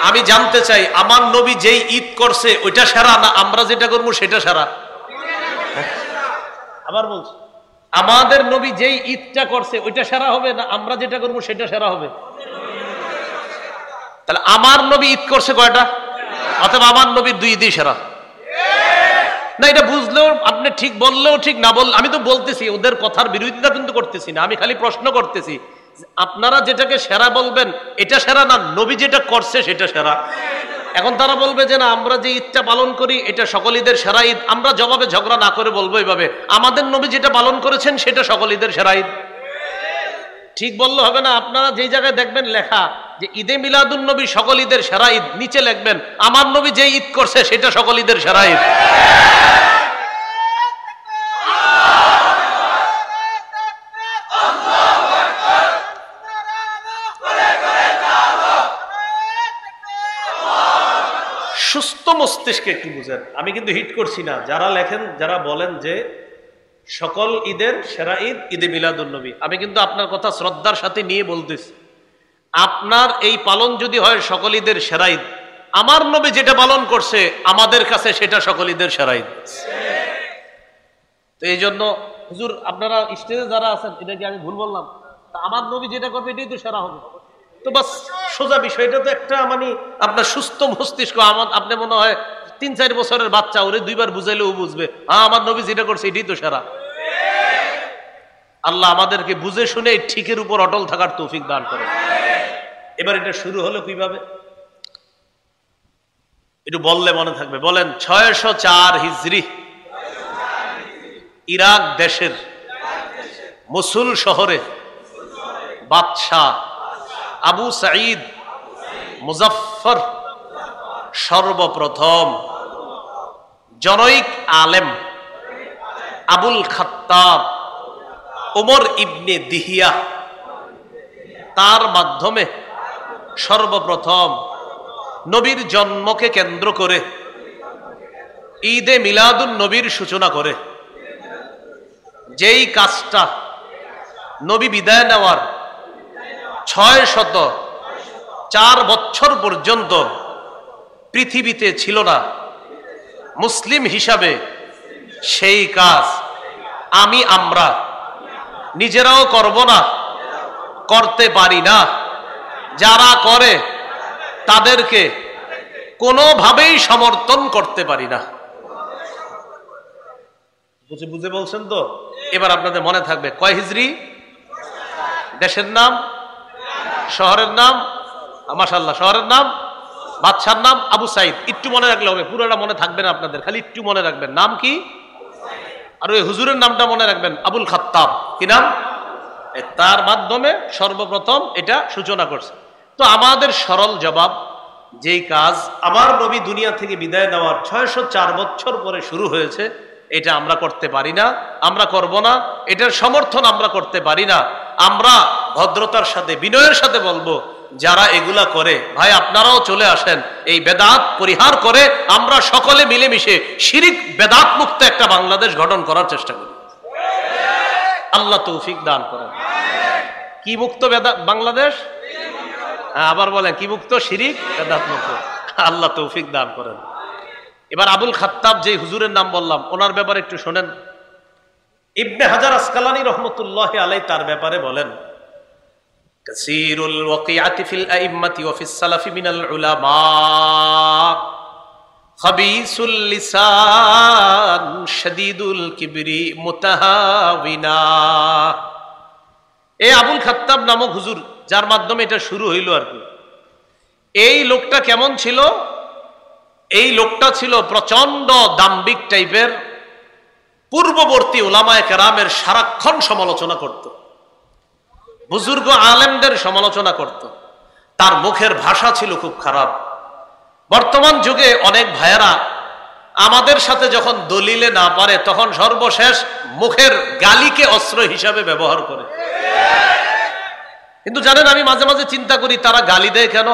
আমি জানতে চাই আমার নবী যেই ঈদ করছে ওইটা সেরা না আমরা যেটা করবো সেটা সেরা? আবার বলছি, আমাদের নবী যেই ঈদটা করছে ওইটা সেরা হবে না আমরা যেটা করবো সেটা সেরা হবে? তাহলে আমার নবী ঈদ করছে কয়টা? অথবা আমার নবীর 2 ঈদই সেরা না? এটা বুঝলেও আপনি ঠিক, বললেও ঠিক, না বললে আমি তো বলতেছি, ওদের কথার বিরোধিতা কিন্তু করতেছি না, আমি খালি প্রশ্ন করতেছি আপনারা যেটাকে সেরা বলবেন এটা সেরা না নবী যেটা করছে সেটা সেরা? এখন তারা বলবে যে না আমরা যে ঈদটা পালন করি এটা সকল ঈদের সেরা ঈদ। আমরা জবাবে ঝগড়া না করে বলবো এইভাবে, আমাদের নবী যেটা পালন করেছেন সেটা সকল ঈদের সেরা ঈদ। ঠিক বললে হবে না। আপনারা যেই জায়গায় দেখবেন লেখা যে ঈদে মিলাদুন নবী সকল ঈদের সেরা ঈদ, নিচে লিখবেন আমার নবী যে ঈদ করছে সেটা সকল ঈদের সেরা ঈদ। সুস্থ মস্তিষ্কে একটু বুঝেন, আমি কিন্তু হিট করছি না। যারা লেখেন, যারা বলেন যে সকল ঈদের সেরা ঈদ ঈদে মিলাদুন নবী, আমি কিন্তু আপনার কথা শ্রদ্ধার সাথে নিয়ে বলতেছি, আপনার এই পালন যদি হয় সকল ঈদের সেরা ঈদ, আমার নবী যেটা পালন করছে আমাদের কাছে সেটা সকল ঈদের সেরা ঈদ। তো এই জন্য হুজুর আপনারা স্টেজে যারা আছেন, এটা কি আমি ভুল বললাম? আমার নবী যেটা করবে এটাই তো সেরা হবে। তো বাস সোজা বিষয়টা তো একটা, মানে আপনার সুস্থ মস্তিষ্ক, আপনি মনে হয় 3-4 বছরের বাচ্চা, ওরে 2 বার বুঝাইলেও বুঝবে হ্যাঁ আমার নবী যেটা করছে এটাই তো সেরা। আল্লাহ আমাদেরকে বুঝে শুনে ঠিকের উপর অটল থাকার তৌফিক দান করেন। এবার এটা শুরু হলো কিভাবে একটু বললে মনে থাকবে। বলেন 604 হিজরি ইরাক দেশের মসুল শহরে বাদশাহ আবু সাঈদ মুজাফফর সর্বপ্রথম জনৈক আলেম আবুল খাত্তাব ওমর ইবনে দিহিয়া তার মাধ্যমে সর্বপ্রথম নবীর জন্মকে কেন্দ্র করে ঈদে মিলাদুন নবীর সূচনা করে। যেই কাজটা নবী বিদায় নেওয়ার 604 বছর পর্যন্ত পৃথিবীতে ছিল না মুসলিম হিসাবে, সেই কাজ আমরা নিজেরাও করব না, করতে পারি না। যারা করে তাদেরকে কোনোভাবেই সমর্থন করতে পারি না। বুঝে বলছেন তো? এবার আপনাদের মনে থাকবে কয় হিজরি, দেশের নাম, শহরের নাম, মাশাআল্লাহ শহরের নাম, বাদশার নাম আবু সাঈদ। একটু মনে রাখলে হবে, পুরোটা মনে থাকবে না আপনাদের, খালি একটু মনে রাখবেন নাম কি। আর ওই হুজুরের নামটা মনে রাখবেন আবুল খাত্তাব। কি নাম? তার মাধ্যমে সর্বপ্রথম এটা সূচনা করছে। তো আমাদের সরল জবাব, যেই কাজ আমার নবী দুনিয়া থেকে বিদায় নেওয়ার 604 বছর পরে শুরু হয়েছে, এটা আমরা করতে পারি না, আমরা করব না, এটার সমর্থন আমরা করতে পারি না। আমরা ভদ্রতার সাথে বিনয়ের সাথে বলবো, যারা এগুলা করে ভাই আপনারাও চলে আসেন, এই বেদাত পরিহার করে আমরা সকলে মিলেমিশে শিরিক বেদাত মুক্ত একটা বাংলাদেশ গঠন করার চেষ্টা করি। আল্লাহ তৌফিক দান করেন। কি মুক্ত বাংলাদেশ? আবার বলেন কি মুক্ত? শিরিক বেদাত মুক্ত। আল্লাহ তৌফিক দান করেন। এবার আবুল খাত্তাব যে হুজুরের নাম বললাম, ওনার ব্যাপারে একটু শোনেন। ইবনে হাজার আসকালানী রহমতুল্লাহি আলাইহি তার ব্যাপারে বলেন, কাসীরুল ওয়াকিআতি ফিল আইম্মাতি ওয়া ফিস সালাফি মিনাল উলামা খাবিসুল লিসান শাদীদুল কিবরি মুতাহাবিনা। এই আবুল খাত্তাব নামক হুজুর, যার মাধ্যমে এটা শুরু হইল আর কি, এই লোকটা কেমন ছিল? এই লোকটা ছিল প্রচন্ড দাম্ভিক টাইপের, পূর্ববর্তী উলামায়ে কেরামের সারাক্ষণ সমালোচনা করত, বুজুর্গ আলেমদের সমালোচনা করত। তার মুখের ভাষা ছিল খুব খারাপ। বর্তমান যুগে অনেক ভাইয়েরা আমাদের সাথে যখন দলিলে না পারে তখন সর্বশেষ মুখের গালিকে অস্ত্র হিসাবে ব্যবহার করে। কিন্তু জানেন, আমি মাঝে মাঝে চিন্তা করি তারা গালি দেয় কেন।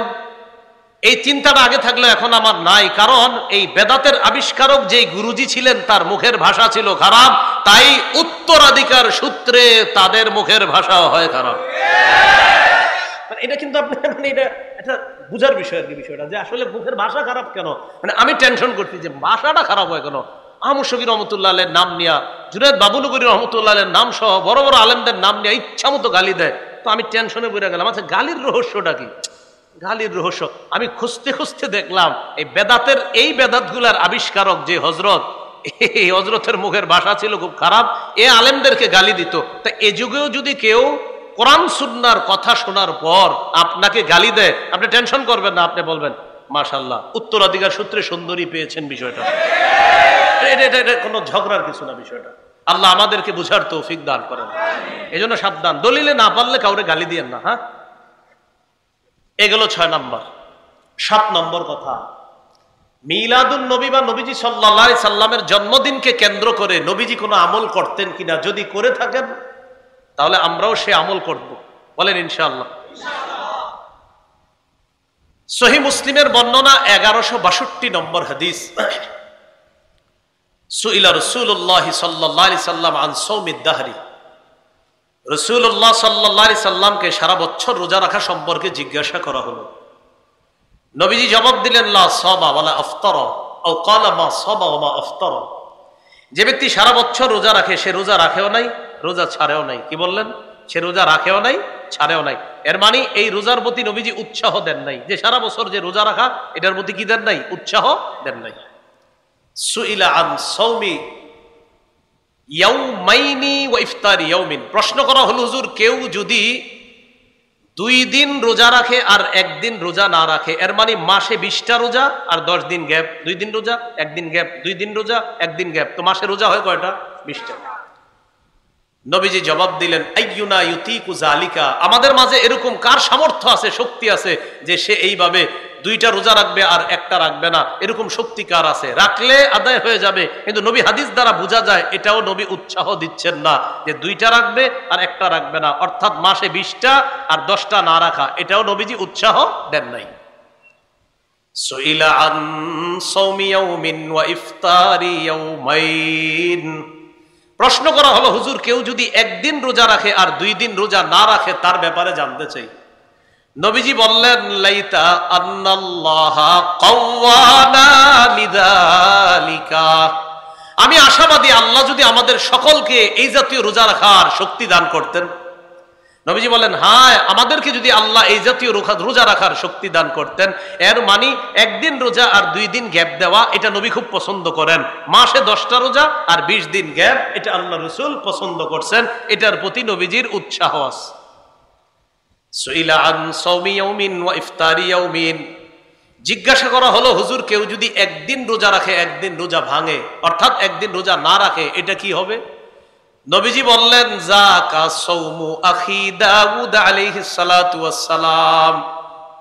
এই চিন্তাটা আগে থাকলে এখন আমার নাই, কারণ এই বেদাতের আবিষ্কারক যেই গুরুজি ছিলেন তার মুখের ভাষা ছিল খারাপ, তাই উত্তরাধিকার সূত্রে তাদের মুখের ভাষাও হয় খারাপ। এটা কিন্তু আপনি এটা বুঝার বিষয় আর কি, বিষয়টা যে আসলে মুখের ভাষা খারাপ কেন। আমি টেনশন করছি যে ভাষাটা খারাপ হয় কেন। আহমদ শফির রহমতুল্লাহ আলের নাম নিয়া, জুনায়েদ বাবুনগরী রহমতুল্লাহ আলের নাম সহ বড় বড় আলেমদের নাম নিয়ে ইচ্ছা মতো গালি দেয়। তো আমি টেনশনে পড়ে গেলাম, আচ্ছা গালির রহস্যটা কি? গালির রহস্য আমি খুঁজতে খুঁজতে দেখলাম এই বেদাতের এই বেদাতগুলার আবিষ্কারক যে হজরত, এই হজরতের মুখের ভাষা ছিল খুব খারাপ, এ আলেমদেরকে গালি দিত। তা এ যুগেও যদি কেউ কোরআন সুন্নাহর কথা শোনার পর আপনাকে গালি দেয়, আপনি টেনশন করবেন না, আপনি বলবেন মাশাআল্লাহ উত্তরাধিকার সূত্রে সুন্দরী পেয়েছেন। বিষয়টা এটা কোনো ঝগড়ার কিছু না। বিষয়টা আল্লাহ আমাদেরকে বুঝার তৌফিক দান করেন। এই জন্য সাবধান, দলিলে না পারলে কাউরে গালি দিয়েন না। হ্যাঁ, এগুলো 6 নম্বর। 7 নম্বর কথা, মিলাদুন নবী বা নবীজি সাল্লাল্লাহু আলাইহি সাল্লামের জন্মদিনকে কেন্দ্র করে নবীজি কোনো আমল করতেন কিনা, যদি করে থাকেন তাহলে আমরাও সে আমল করব। বলেন ইনশাআল্লাহ। সহিহ মুসলিমের বর্ণনা 1162 নম্বর হাদিস। সুইলা রাসূলুল্লাহ সাল্লাল্লাহু আলাইহি সাল্লাম আন সাওমিদ দাহরি। রাসূলুল্লাহ সাল্লাল্লাহু আলাইহি সাল্লামকে সারা বছর রোজা রাখা সম্পর্কে জিজ্ঞাসা করা হলো। নবীজি জবাব দিলেন লা সাবা ওয়ালা আফতারা আও ক্বালা মা সাবা ওয়া মা আফতারা। যে ব্যক্তি সারা বছর রোজা রাখে সে রোজা রাখেও নাই, রোজা ছাড়েও নাই। কি বললেন? সে রোজা রাখেও নাই, ছাড়েও নাই। এর মানে এই রোজার প্রতি নবীজি উৎসাহ দেন নাই, যে সারা বছর যে রোজা রাখা এটার প্রতি কি দেন নাই? উৎসাহ দেন নাই। সুইলা আন সাওমি ইয়াউমাইনি ওয়া ইফতারি ইয়াউমিন। প্রশ্ন করা হলো, হুজুর কেউ যদি 2 দিন রোজা রাখে আর 1 দিন রোজা না রাখে, এর মানে মাসে 20টা রোজা আর 10 দিন গ্যাপ, 2 দিন রোজা 1 দিন গ্যাপ, 2 দিন রোজা 1 দিন গ্যাপ, তো মাসে রোজা হয় কয়টা? 20টা। নবীজি জবাব দিলেন আইয়ুনা ইউতিকু যালিকা। আমাদের মাঝে এরকম কার সামর্থ্য আছে, শক্তি আছে যে সে এইভাবে 2টা রোজা রাখবে আর 1টা রাখবে না, এরকম শক্তি কার আছে? রাখলে আদায় হয়ে যাবে। কিন্তু নবী হাদিস দ্বারা বোঝা যায় এটাও নবী উৎসাহ দিচ্ছেন না যে 2টা রাখবে আর 1টা রাখবে না, অর্থাৎ মাসে 20টা আর 10টা না রাখা, এটাও নবীজি উৎসাহ দেন নাই। সুইলা আন সাওমি ইয়াউমিন ওয়া ইফতারি ইয়াউমাইন। প্রশ্ন করা হলো, হুজুর কেউ যদি 1 দিন রোজা রাখে আর 2 দিন রোজা না রাখে তার ব্যাপারে জানতে চাই। নবীজি বললেন লাইতা আন্নাল্লাহা কাওয়ানা লিযালিকা। আমি আশাবাদী আল্লাহ যদি আমাদের সকলকে এই জাতীয় রোজা রাখার শক্তি দান করতেন। নবীজি বলেন হ্যাঁ, আমাদেরকে যদি আল্লাহ এই জাতীয় রোজা রাখার শক্তি দান করতেন, এর মানে 1 দিন রোজা আর 2 দিন গ্যাপ দেওয়া এটা নবী খুব পছন্দ করেন। মাসে 10টা রোজা আর 20 দিন গ্যাপ এটা আল্লাহ রাসূল পছন্দ করছেন, এটার প্রতি নবীজির উৎসাহ আছে। সুইলা আন সাওমি ইয়াউমিন ওয়া ইফতারি ইয়াউমিন। জিজ্ঞাসা করা হলো, হুজুর কেউ যদি 1 দিন রোজা রাখে 1 দিন রোজা ভাঙে, অর্থাৎ 1 দিন রোজা না রাখে, এটা কি হবে? নবীজি বললেন যাকা সাওমু আখি দাউদ আলাইহিস সালাতু ওয়াস সালাম।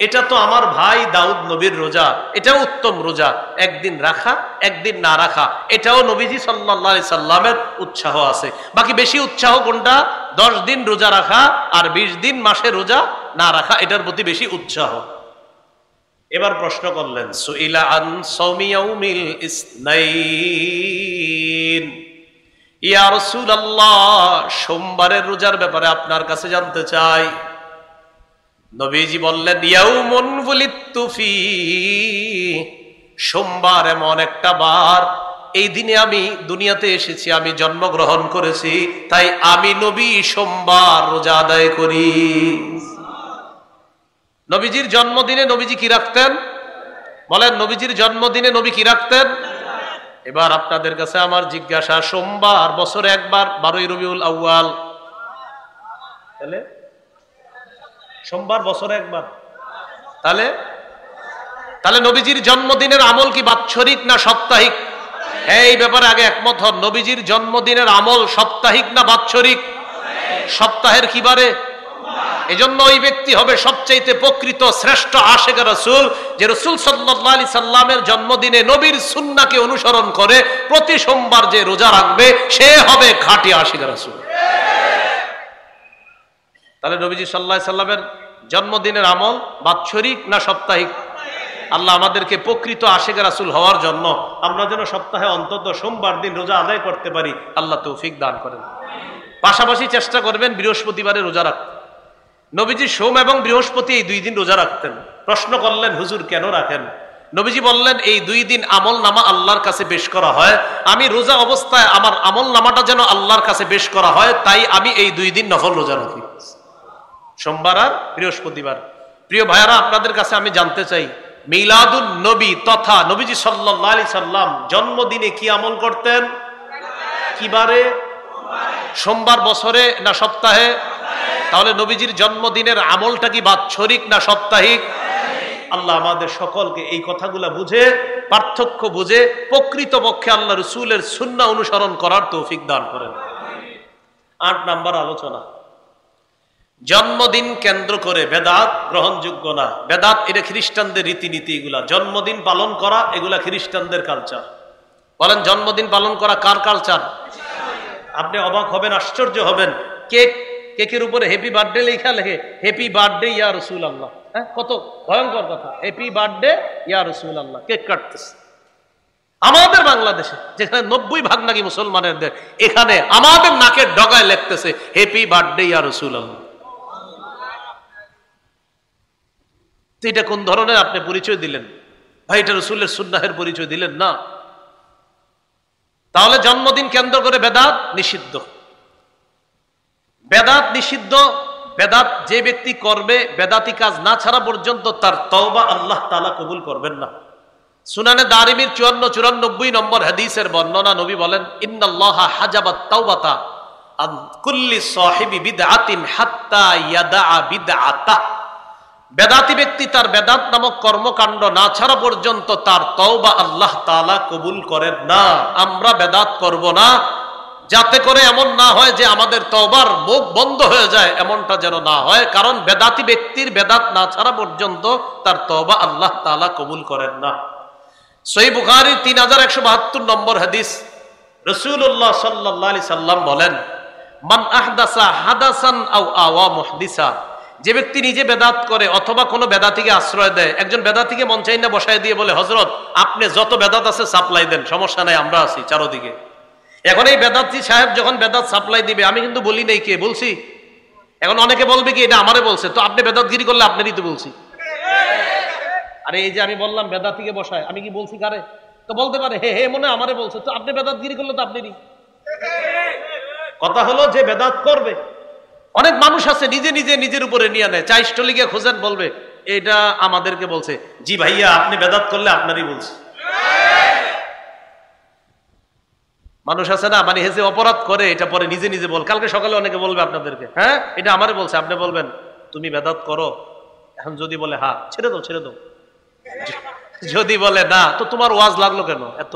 এটা তো আমার ভাই দাউদ নবীর রোজা, এটাও উত্তম রোজা। 1 দিন রাখা 1 দিন না রাখা এটাও নবীজি সাল্লাল্লাহু আলাইহি সাল্লামের উৎসাহ আছে। বাকি বেশি উৎসাহ কোনটা? 10 দিন রোজা রাখা আর 20 দিন মাসে রোজা না রাখা, এটার প্রতি বেশি উৎসাহ। এবার প্রশ্ন করলেন সুইলা আন সাওমি ইয়াউমিল ইসনাইন। ইয়া রাসূলুল্লাহ সোমবারের রোজার ব্যাপারে আপনার কাছে জানতে চাই। নবীজি বললেন ইয়াউমুন বুলিতু ফি। সোমবার এমন একটা বার, এই দিনে আমি দুনিয়াতে এসেছি, আমি জন্মগ্রহণ করেছি, তাই আমি নবী সোমবার রোজা আদায় করি। নবীজির জন্মদিনে নবীজি কি রাখতেন? বলেন, নবীজির জন্মদিনে নবী কি রাখতেন? এবার আপনাদের কাছে আমার জিজ্ঞাসা, সোমবার বছরে একবার 12ই রবিউল আউয়াল, তাহলে সোমবার বছরে একবার, তাহলে নবীজির জন্মদিনের আমল কি বাৎসরিক না সাপ্তাহিক? এই ব্যাপারে আগে একমত হন, নবীজির জন্মদিনের আমল সাপ্তাহিক না বাৎসরিক? সপ্তাহের কি বারে? এজন্য ওই ব্যক্তি হবে সবচাইতে প্রকৃত শ্রেষ্ঠ আশিক রাসূল, যে রাসূল সাল্লাল্লাহু আলাইহি সাল্লামের জন্মদিনে নবীর সুন্নাহকে অনুসরণ করে প্রতি সোমবার যে রোজা রাখবে সে হবে খাঁটি আশিক রাসূল। তাহলে নবীজি সাল্লাল্লাহু আলাইহি সাল্লামের জন্মদিনের আমল বাৎসরিক না সাপ্তাহিক? আল্লাহ আমাদেরকে প্রকৃত আশিক রাসূল হওয়ার জন্য আমরা যেন সপ্তাহে অন্তত সোমবার দিন রোজা আদায় করতে পারি, আল্লাহ তৌফিক দান করেন। পাশাপাশি চেষ্টা করবেন বৃহস্পতিবারে রোজা রাখতে। নবীজি সোম এবং বৃহস্পতি এই 2 দিন রোজা রাখতেন। প্রশ্ন করলেন, হুজুর কেন রাখেন? নবীজি বললেন, এই 2 দিন আমল নামা আল্লাহর কাছে পেশ করা হয়, আমি রোজা অবস্থায় আমার আমল নামাটা যেন আল্লাহর কাছে পেশ করা হয়, তাই আমি এই 2 দিন নফল রোজা রাখি, সোমবার আর বৃহস্পতিবার। প্রিয় ভাইয়ারা, আপনাদের কাছে আমি জানতে চাই, মিলাদুন নবী তথা নবীজি সাল্লাল্লাহু আলাইহি সাল্লাম জন্মদিনে কি আমল করতেন? কি বারে? সোমবার। বছরে না সপ্তাহে? তাহলে নবীজির জন্মদিনের আমলটা কি বাৎসরিক না সাপ্তাহিক? আল্লাহ আমাদের সকলকে এই কথাগুলা বুঝে, পার্থক্য বুঝে প্রকৃতপক্ষে আল্লাহ রাসূলের সুন্নাহ অনুসরণ করার তৌফিক দান করেন। 8 নাম্বার আলোচনা, জন্মদিন কেন্দ্র করে বেদাত গ্রহণযোগ্য না। বেদাত এটা খ্রিস্টানদের রীতিনীতি, এগুলা জন্মদিন পালন করা এগুলা খ্রিস্টানদের কালচার। বলেন, জন্মদিন পালন করা কার কালচার? আপনি অবাক হবেন, আশ্চর্য হবেন, কেকের উপরে হ্যাপি বার্থডে লেখা লেখে, হ্যাপি বার্থডে ইয়া রাসূলুল্লাহ। হ্যাঁ, কত ভয়ঙ্কর কথা, হ্যাপি বার্থডে ইয়া রাসূলুল্লাহ। কেক কাটতেছে আমাদের বাংলাদেশে, যেখানে 90% নাকি মুসলমানের দেশ, এখানে আমাদের নাকের ডগায় লিখতেছে হ্যাপি বার্থডে ইয়া রাসূলুল্লাহ। তো এটা কোন ধরনের আপনি পরিচয় দিলেন ভাই? এটা রাসূলের সুন্নাহের পরিচয় দিলেন না। তাহলে জন্মদিন কেন্দ্র করে বেদাত নিষিদ্ধ। বেদাত নিষিদ্ধ। বেদাত যে ব্যক্তি করবে, বেদাতি কাজ না ছাড়া পর্যন্ত তার তওবা আল্লাহ তাআলা কবুল করবেন না। সুনানে দারিমির 54-94 নম্বর হাদিসের বর্ণনা, নবী বলেন, ইন্নাল্লাহা হাজাবাত তাওবাতা আন কুল্লি সাহিবি বিদআতিন হাত্তা ইয়াদা বিদআতা। বেদাতি ব্যক্তি তার বেদাত নামক কর্মকাণ্ড না ছাড়া পর্যন্ত তার তওবা আল্লাহ তাআলা কবুল করেন না। আমরা বেদাত করব না, যাতে করে এমন না হয় যে আমাদের তওবার মুখ বন্ধ হয়ে যায়, এমনটা যেন না হয়। কারণ বেদাতি ব্যক্তির বেদাত না ছাড়া পর্যন্ত তার তওবা আল্লাহ তাআলা কবুল করেন না। সহিহ বুখারী 3172 নম্বর হাদিস, রাসূলুল্লাহ সাল্লাল্লাহু আলাইহি সাল্লাম বলেন, মান আহদাসা হাদাসান আও আওয়া মুহদিসা। যে ব্যক্তি নিজে বেদাত করে অথবা কোনো বেদাতিকে আশ্রয় দেয়। একজন বেদাতিকে মন চাই না বসায় দিয়ে বলে, হযরত আপনি যত বেদাত আছে সাপ্লাই দেন, সমস্যা নাই, আমরা আছি চারদিকে। এখন এই বেদাতি সাহেব যখন বেদাত সাপ্লাই দিবে, আমি কিন্তু বলি নাই, কে বলছি? এখন অনেকে বলবে কি এটা আমারে বলছে, তো আপনি বেদাতগিরি করলে আপনারই তো বলছি। আরে এই যে আমি বললাম বেদাতিকে বসায়, আমি কি বলছি কারে? তো বলতে পারে হে হে মনে আমারে বলছে, তো আপনি বেদাতগিরি করলে তো আপনারই। কথা হলো যে বেদাত করবে, অনেক মানুষ আছে নিজে নিজে নিজের উপরে নিয়ে নেয়, চাই স্টলিকে খোঁজেন, বলবে এটা আমাদেরকে বলছে। জি ভাইয়া, আপনি বেদাত করলে আপনারই বলছে। মানুষ আছে না, মানে হেসে অপরাধ করে, এটা পরে নিজে নিজে বল। কালকে সকালে অনেকে বলবে আপনাদেরকে, হ্যাঁ এটা আমারে বলছে, আপনি বলবেন তুমি বেদাত করো। এখন যদি বলে হ্যাঁ, ছেড়ে দাও ছেড়ে দাও। যদি বলে না, তো তোমার ওয়াজ লাগলো কেন এত,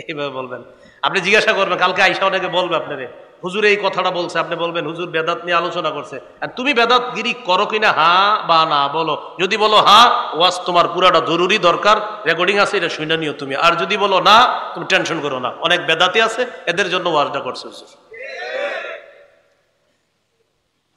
এইভাবে বলবেন। আপনি জিজ্ঞাসা করবেন, কালকে আইসা অনেকে বলবে আপনারে, হুজুর এই কথাটা বলছে, আপনি বলবেন হুজুর বেদাত নিয়ে আলোচনা করছে, আর তুমি বেদাতগিরি করো কিনা হ্যাঁ বা না বলো। যদি বলো হ্যাঁ, ওয়াজ তোমার পুরাটা জরুরি দরকার, রেকর্ডিং আছে, এটা শুনে নিও তুমি। আর যদি বলো না, তুমি টেনশন করো না, অনেক বেদাতি আছে, এদের জন্য ওয়াজটা করছে হুজুর।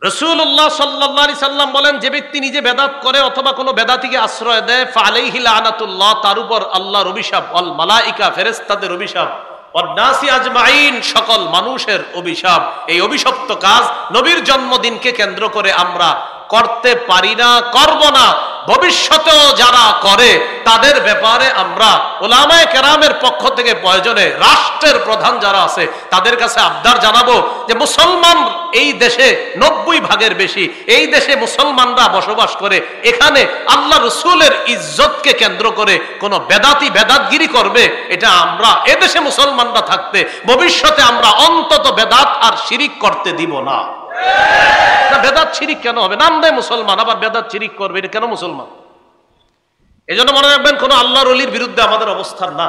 রাসূলুল্লাহ সাল্লাল্লাহু আলাইহি সাল্লাম বলেন, যে ব্যক্তি নিজে বেদাত করে অথবা কোনো বেদাতিকে আশ্রয় দেয়, ফালাইহি লানাতুল্লাহ, তার উপর আল্লাহর অভিশাপ, ওয়াল মালাইকা, ফেরেশতাদের অভিশাপ, ওয়ান্নাসি আজমাইন, সকল মানুষের অভিশাপ। এই অভিশপ্ত কাজ নবীর জন্মদিনকে কেন্দ্র করে আমরা করতে পারি না, করব না। ভবিষ্যতেও যারা করে তাদের ব্যাপারে আমরা উলামায়ে কেরামের পক্ষ থেকে প্রয়োজনে রাষ্ট্রের প্রধান যারা আছে তাদের কাছে আবদার জানাবো যে মুসলমান এই দেশে 90% বেশি, এই দেশে মুসলমানরা বসবাস করে, এখানে আল্লাহ রাসূলের ইজ্জতকে কেন্দ্র করে কোন বেদাতি বেদাতগিরি করবে, এটা আমরা এদেশে মুসলমানরা থাকতে ভবিষ্যতে আমরা অন্তত বেদাত আর শিরিক করতে দিব না। বেদাত শিরিক কেন হবে? নাম দেয় মুসলমান, আবার বেদাত শিরিক করবে, এটা কেন মুসলমান? এই জন্য মনে রাখবেন, কোন আল্লাহর ওলির বিরুদ্ধে আমাদের অবস্থান না।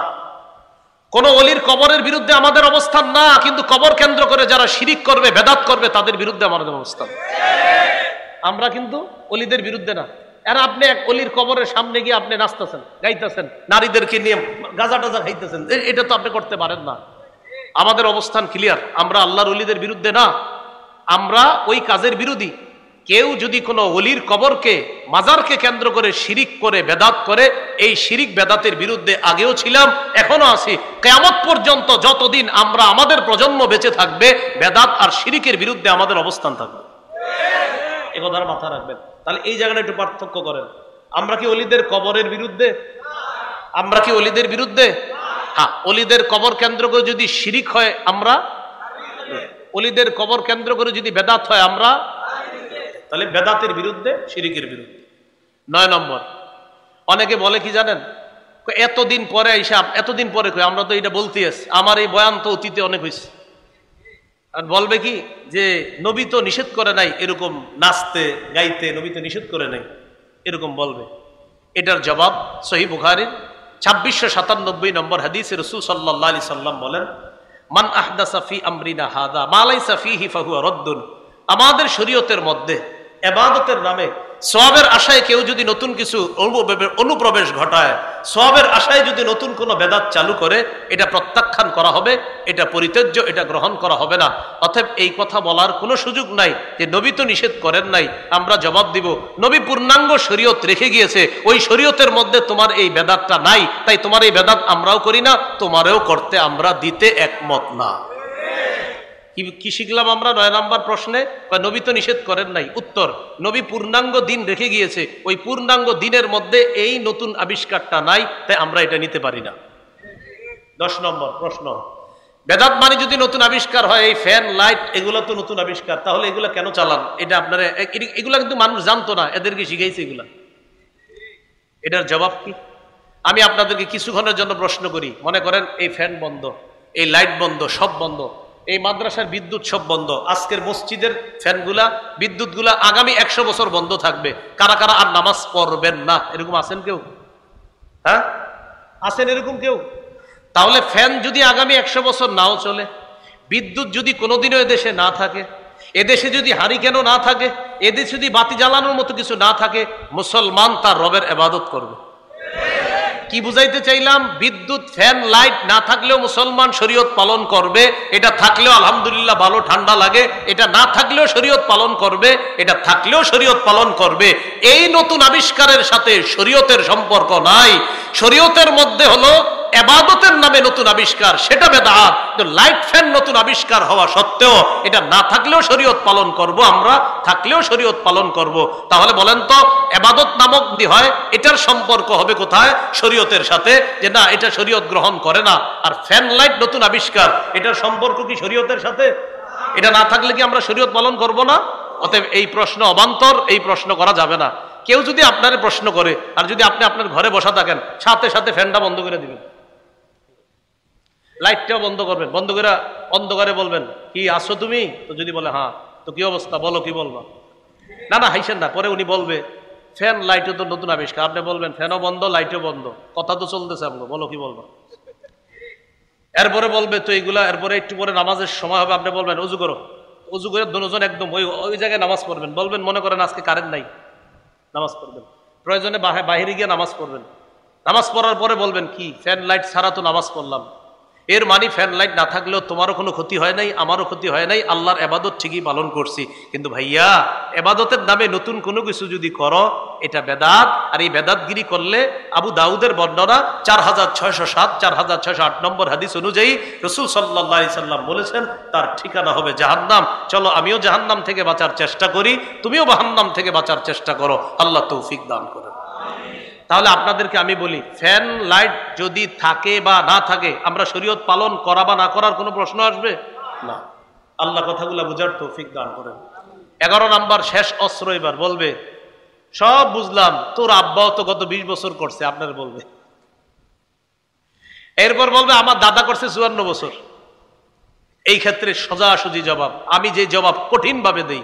কোন অলির কবরের বিরুদ্ধে আমাদের অবস্থান না, কিন্তু কবর কেন্দ্র করে যারা শিরিক করবে, বেদাত করবে, তাদের বিরুদ্ধে আমাদের অবস্থান। আমরা কিন্তু অলিদের বিরুদ্ধে না। আর আপনি এক অলির কবরের সামনে গিয়ে আপনি নাচতেছেন, গাইতেছেন, নারীদেরকে নিয়ে গাঁজা টাজা খাইতেছেন, এটা তো আপনি করতে পারেন না। আমাদের অবস্থান ক্লিয়ার, আমরা আল্লাহর অলিদের বিরুদ্ধে না, আমরা ওই কাজের বিরোধী। কেউ যদি কোনো অলির কবরকে, মাজারকে কেন্দ্র করে শিরিক করে, বেদাত করে, এই শিরিক বেদাতের বিরুদ্ধে আগেও ছিলাম, এখনো আছি। কিয়ামত পর্যন্ত যতদিন আমরা, আমাদের প্রজন্ম বেঁচে থাকবে, বেদাত আর শিরিকের বিরুদ্ধে আমাদের অবস্থান থাকবে। এ কথার মাথা রাখবেন। তাহলে এই জায়গাটা একটু পার্থক্য করেন। আমরা কি অলিদের কবরের বিরুদ্ধে? আমরা কি অলিদের বিরুদ্ধে? হ্যাঁ, অলিদের কবর কেন্দ্র করে যদি শিরিক হয় আমরা, অলিদের কবর কেন্দ্র করে যদি বেদাত হয় আমরা, তাহলে বেদাতের বিরুদ্ধে, শিরিকের বিরুদ্ধে। 9 নম্বর, অনেকে বলে কি জানেন, এতদিন পরে হিসাব, এতদিন পরে আমরা তো এটা বলতে আছি, আমার এই বয়ান তো অতীতে অনেক হয়েছে। আর বলবে কি যে নবী তো নিষেধ করে নাই এরকম নাচতে গাইতে, নবী তো নিষেধ করে নাই, এরকম বলবে। এটার জবাব সহিহ বুখারীর 2697 নম্বর হাদিসে রাসূল সাল্লাল্লাহু আলাইহি সাল্লাম বলেন, মান আহদাসা ফি আমরিনা হাদা মা লাইসা ফিহি ফাহুয়া রাদ্দুন। আমাদের শরীয়তের মধ্যে ইবাদতের নামে সওয়াবের আশায় কেউ যদি নতুন কিছু অনুপ্রবেশ ঘটায়, সওয়াবের আশায় যদি নতুন কোনো বেদাত চালু করে, এটা প্রত্যাখ্যান করা হবে, এটা পরিত্যাজ্য, এটা গ্রহণ করা হবে না। অতএব এই কথা বলার কোনো সুযোগ নাই যে নবী তো নিষেধ করেন নাই। আমরা জবাব দিব, নবী পূর্ণাঙ্গ শরীয়ত রেখে গিয়েছে, ওই শরীয়তের মধ্যে তোমার এই বেদাতটা নাই, তাই তোমার এই বেদাত আমরাও করি না, তোমারেও করতে আমরা দিতে একমত না। কি শিখলাম আমরা 9 নম্বর প্রশ্নে? নবী তো নিষেধ করেন নাই। উত্তর, নবী পূর্ণাঙ্গ দিন রেখে গিয়েছে, ওই পূর্ণাঙ্গ দিনের মধ্যে এই নতুন আবিষ্কারটা নাই, তাই আমরা এটা নিতে পারি না। 10 নম্বর প্রশ্ন, বেদাত মানে যদি নতুন আবিষ্কার হয়, এই ফ্যান লাইট এগুলো তো নতুন আবিষ্কার, তাহলে এগুলো কেন চালান? এটা আপনারা, এগুলা কিন্তু মানুষ জানতো না, এদেরকে শিখাইছে এগুলা। এটার জবাব কি? আমি আপনাদেরকে কিছুক্ষণের জন্য প্রশ্ন করি, মনে করেন এই ফ্যান বন্ধ, এই লাইট বন্ধ, সব বন্ধ, এই মাদ্রাসার বিদ্যুৎ সব বন্ধ, আজকের মসজিদের ফ্যানগুলা, বিদ্যুৎগুলা আগামী 100 বছর বন্ধ থাকবে, কারা কারা আর নামাজ পড়বেন না? এরকম আছেন কেউ? হ্যাঁ, আছেন এরকম কেউ? তাহলে ফ্যান যদি আগামী 100 বছর নাও চলে, বিদ্যুৎ যদি কোনোদিনও এদেশে না থাকে, এদেশে যদি হারিকেনও না থাকে, এদেশে যদি বাতি জ্বালানোর মতো কিছু না থাকে, মুসলমান তার রবের ইবাদত করবে। কি বুঝাইতে চাইলাম? বিদ্যুৎ, ফ্যান, লাইট না থাকলেও মুসলমান শরীয়ত পালন করবে, এটা থাকলেও আলহামদুলিল্লাহ ভালো ঠান্ডা লাগে, এটা না থাকলেও শরীয়ত পালন করবে, এটা থাকলেও শরীয়ত পালন করবে। এই নতুন আবিষ্কারের সাথে শরীয়তের সম্পর্ক নাই। শরীয়তের মধ্যে হলো ইবাদতের নামে নতুন আবিষ্কার, সেটা বেদাত। লাইট ফ্যান নতুন আবিষ্কার হওয়া সত্ত্বেও এটা না থাকলেও শরীয়ত পালন করব, আমরা থাকলেও শরীয়ত পালন করব। তাহলে বলেন তো, ইবাদত নামক দি হয়, এটার সম্পর্ক হবে কোথায়? শরীয়তের সাথে, যে না এটা শরীয়ত গ্রহণ করে না। আর ফ্যান লাইট নতুন আবিষ্কার, এটার সম্পর্ক কি শরীয়তের সাথে? এটা না থাকলে কি আমরা শরীয়ত পালন করব না? অতএব এই প্রশ্ন অবান্তর, এই প্রশ্ন করা যাবে না। কেউ যদি আপনার প্রশ্ন করে, আর যদি আপনি আপনার ঘরে বসা থাকেন, সাথে সাথে ফ্যানটা বন্ধ করে দিবেন, লাইটটাও বন্ধ করবেন, বন্ধ করে অন্ধকারে বলবেন, কি আসো তুমি? তো যদি বলে হ্যাঁ, তো কি অবস্থা, বলো কি বলবা? না না হাইছেন না, পরে উনি বলবে ফ্যান লাইটও তো নতুন আবিষ্কার, আপনি বলবেন ফ্যানও বন্ধ লাইটও বন্ধ, কথা তো চলতেছে, আপনি বলো কি বলবা? এরপরে বলবে তো এইগুলা, এরপরে একটু পরে নামাজের সময় হবে, আপনি বলবেন উজু করো, উজু করে দুজন একদম ওই জায়গায় নামাজ পড়বেন, বলবেন মনে করেন আজকে কারেন্ট নাই, নামাজ পড়বেন, প্রয়োজনে বাহিরে গিয়ে নামাজ পড়বেন। নামাজ পড়ার পরে বলবেন কি ফ্যান লাইট ছাড়া তো নামাজ পড়লাম। এর মানে ফ্যান লাইট না থাকলেও তোমারও কোনো ক্ষতি হয় নাই, আমারও ক্ষতি হয় নাই, আল্লাহর ইবাদত ঠিকই পালন করছি। কিন্তু ভাইয়া, ইবাদতের নামে নতুন কোনো কিছু যদি করো, এটা বেদাত। আর এই বেদাতগিরি করলে আবু দাউদের বর্ণনা 4607, 4608 নম্বর হাদিস অনুযায়ী রাসূল সাল্লাল্লাহু আলাইহি সাল্লাম বলেছেন তার ঠিকানা হবে জাহান্নাম। চলো আমিও জাহান্নাম থেকে বাঁচার চেষ্টা করি, তুমিও জাহান্নাম থেকে বাঁচার চেষ্টা করো। আল্লাহ তৌফিক দান করেন। তাহলে আপনাদেরকে আমি বলি, ফ্যান লাইট যদি থাকে বা না থাকে, আমরা শরীয়ত পালন করা বা না করার কোনো প্রশ্ন আসবে না। আল্লাহ কথাগুলো বুঝার তৌফিক দান করেন। 11 নাম্বার শেষ অস্ত্র, এবার বলবে সব বুঝলাম, তোর আব্বাও তো গত 20 বছর করছে, আপনার বলবে। এরপর বলবে আমার দাদা করছে 54 বছর। এই ক্ষেত্রে সোজাসুজি জবাব, আমি যে জবাব কঠিন ভাবে দেই,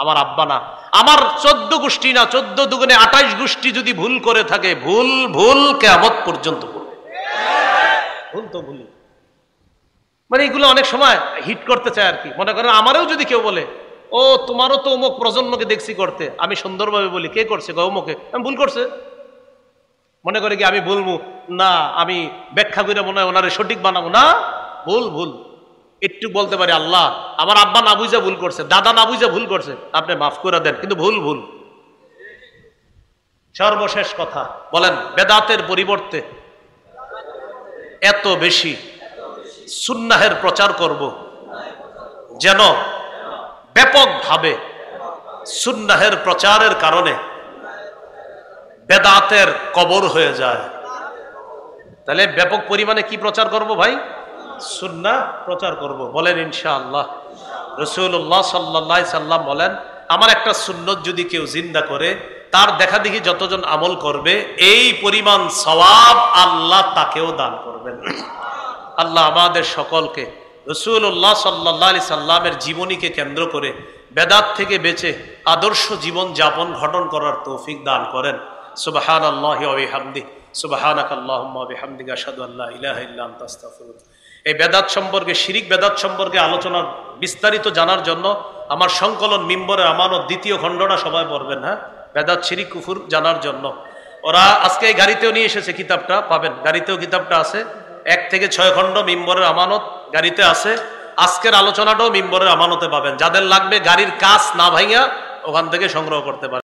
আমার আব্বা না, আমার 14 গোষ্ঠী না, 14 দুগুণে 28 গোষ্ঠী যদি ভুল করে থাকে, ভুল ভুল কিয়ামত পর্যন্ত ভুল, ভুল তো ভুল। মানে এগুলো অনেক সময় হিট করতে চায় আর কি। মনে করেন আমারও যদি কেউ বলে, ও তোমারও তো অমুক প্রজন্মকে দেখছি করতে, আমি সুন্দরভাবে বলি, কে করছে অমুকে, আমি ভুল করছে, মনে করে কি আমি বলবো না, আমি ব্যাখ্যা করে মনে হয় ওনারে সঠিক বানাবো না, ভুল ভুল একটু বলতে পারি, আল্লাহ আমার আব্বা না বুঝা ভুল করছে, দাদা না বুঝা ভুল করছে, আপনি মাফ করে দেন, কিন্তু ভুল ভুল। সর্বশেষ কথা বলেন, বেদাতের পরিবর্তে এত বেশি সুন্নাহের প্রচার করব যেন ব্যাপকভাবে সুন্নাহের প্রচারের কারণে বেদাতের কবর হয়ে যায়। তাহলে ব্যাপক পরিমাণে কি প্রচার করব ভাই? সুন্নাহ প্রচার করব। বলেন ইনশাআল্লাহ। রাসূলুল্লাহ সাল্লাল্লাহু আলাইহি সাল্লাম বলেন, আমার একটা সুন্নত যদি কেউ জিন্দা করে, তার দেখা দেখি যতজন আমল করবে এই পরিমাণ সওয়াব আল্লাহ তাকেও দান করবেন। আল্লাহ আমাদের সকলকে রাসূলুল্লাহ সাল্লাল্লাহু আলাইহি সাল্লামের জীবনীকে কেন্দ্র করে বেদাত থেকে বেঁচে আদর্শ জীবন যাপন গঠন করার তৌফিক দান করেন। সুবহানাল্লাহি ওয়া বিহামদিহি, সুবহানাকাল্লাহুম্মা ওয়া বিহামদিকা, আশহাদু আল্লা ইলাহা ইল্লা আনতা, আস্তাগফিরুকা। এই বেদাত সম্পর্কে, শিরিক বেদাত সম্পর্কে আলোচনা বিস্তারিত জানার জন্য আমার সংকলন মিম্বরের আমানত দ্বিতীয় খণ্ডটা সবাই পড়বেন। হ্যাঁ, বেদাত শিরিক কুফুর জানার জন্য। ওরা আজকে এই গাড়িতেও নিয়ে এসেছে, কিতাবটা পাবেন, গাড়িতেও কিতাবটা আছে। 1 থেকে 6 খণ্ড মিম্বরের আমানত গাড়িতে আছে। আজকের আলোচনাটাও মিম্বরের আমানতে পাবেন। যাদের লাগবে গাড়ির কাঁচ না ভাঙা ওখান থেকে সংগ্রহ করতে পারেন।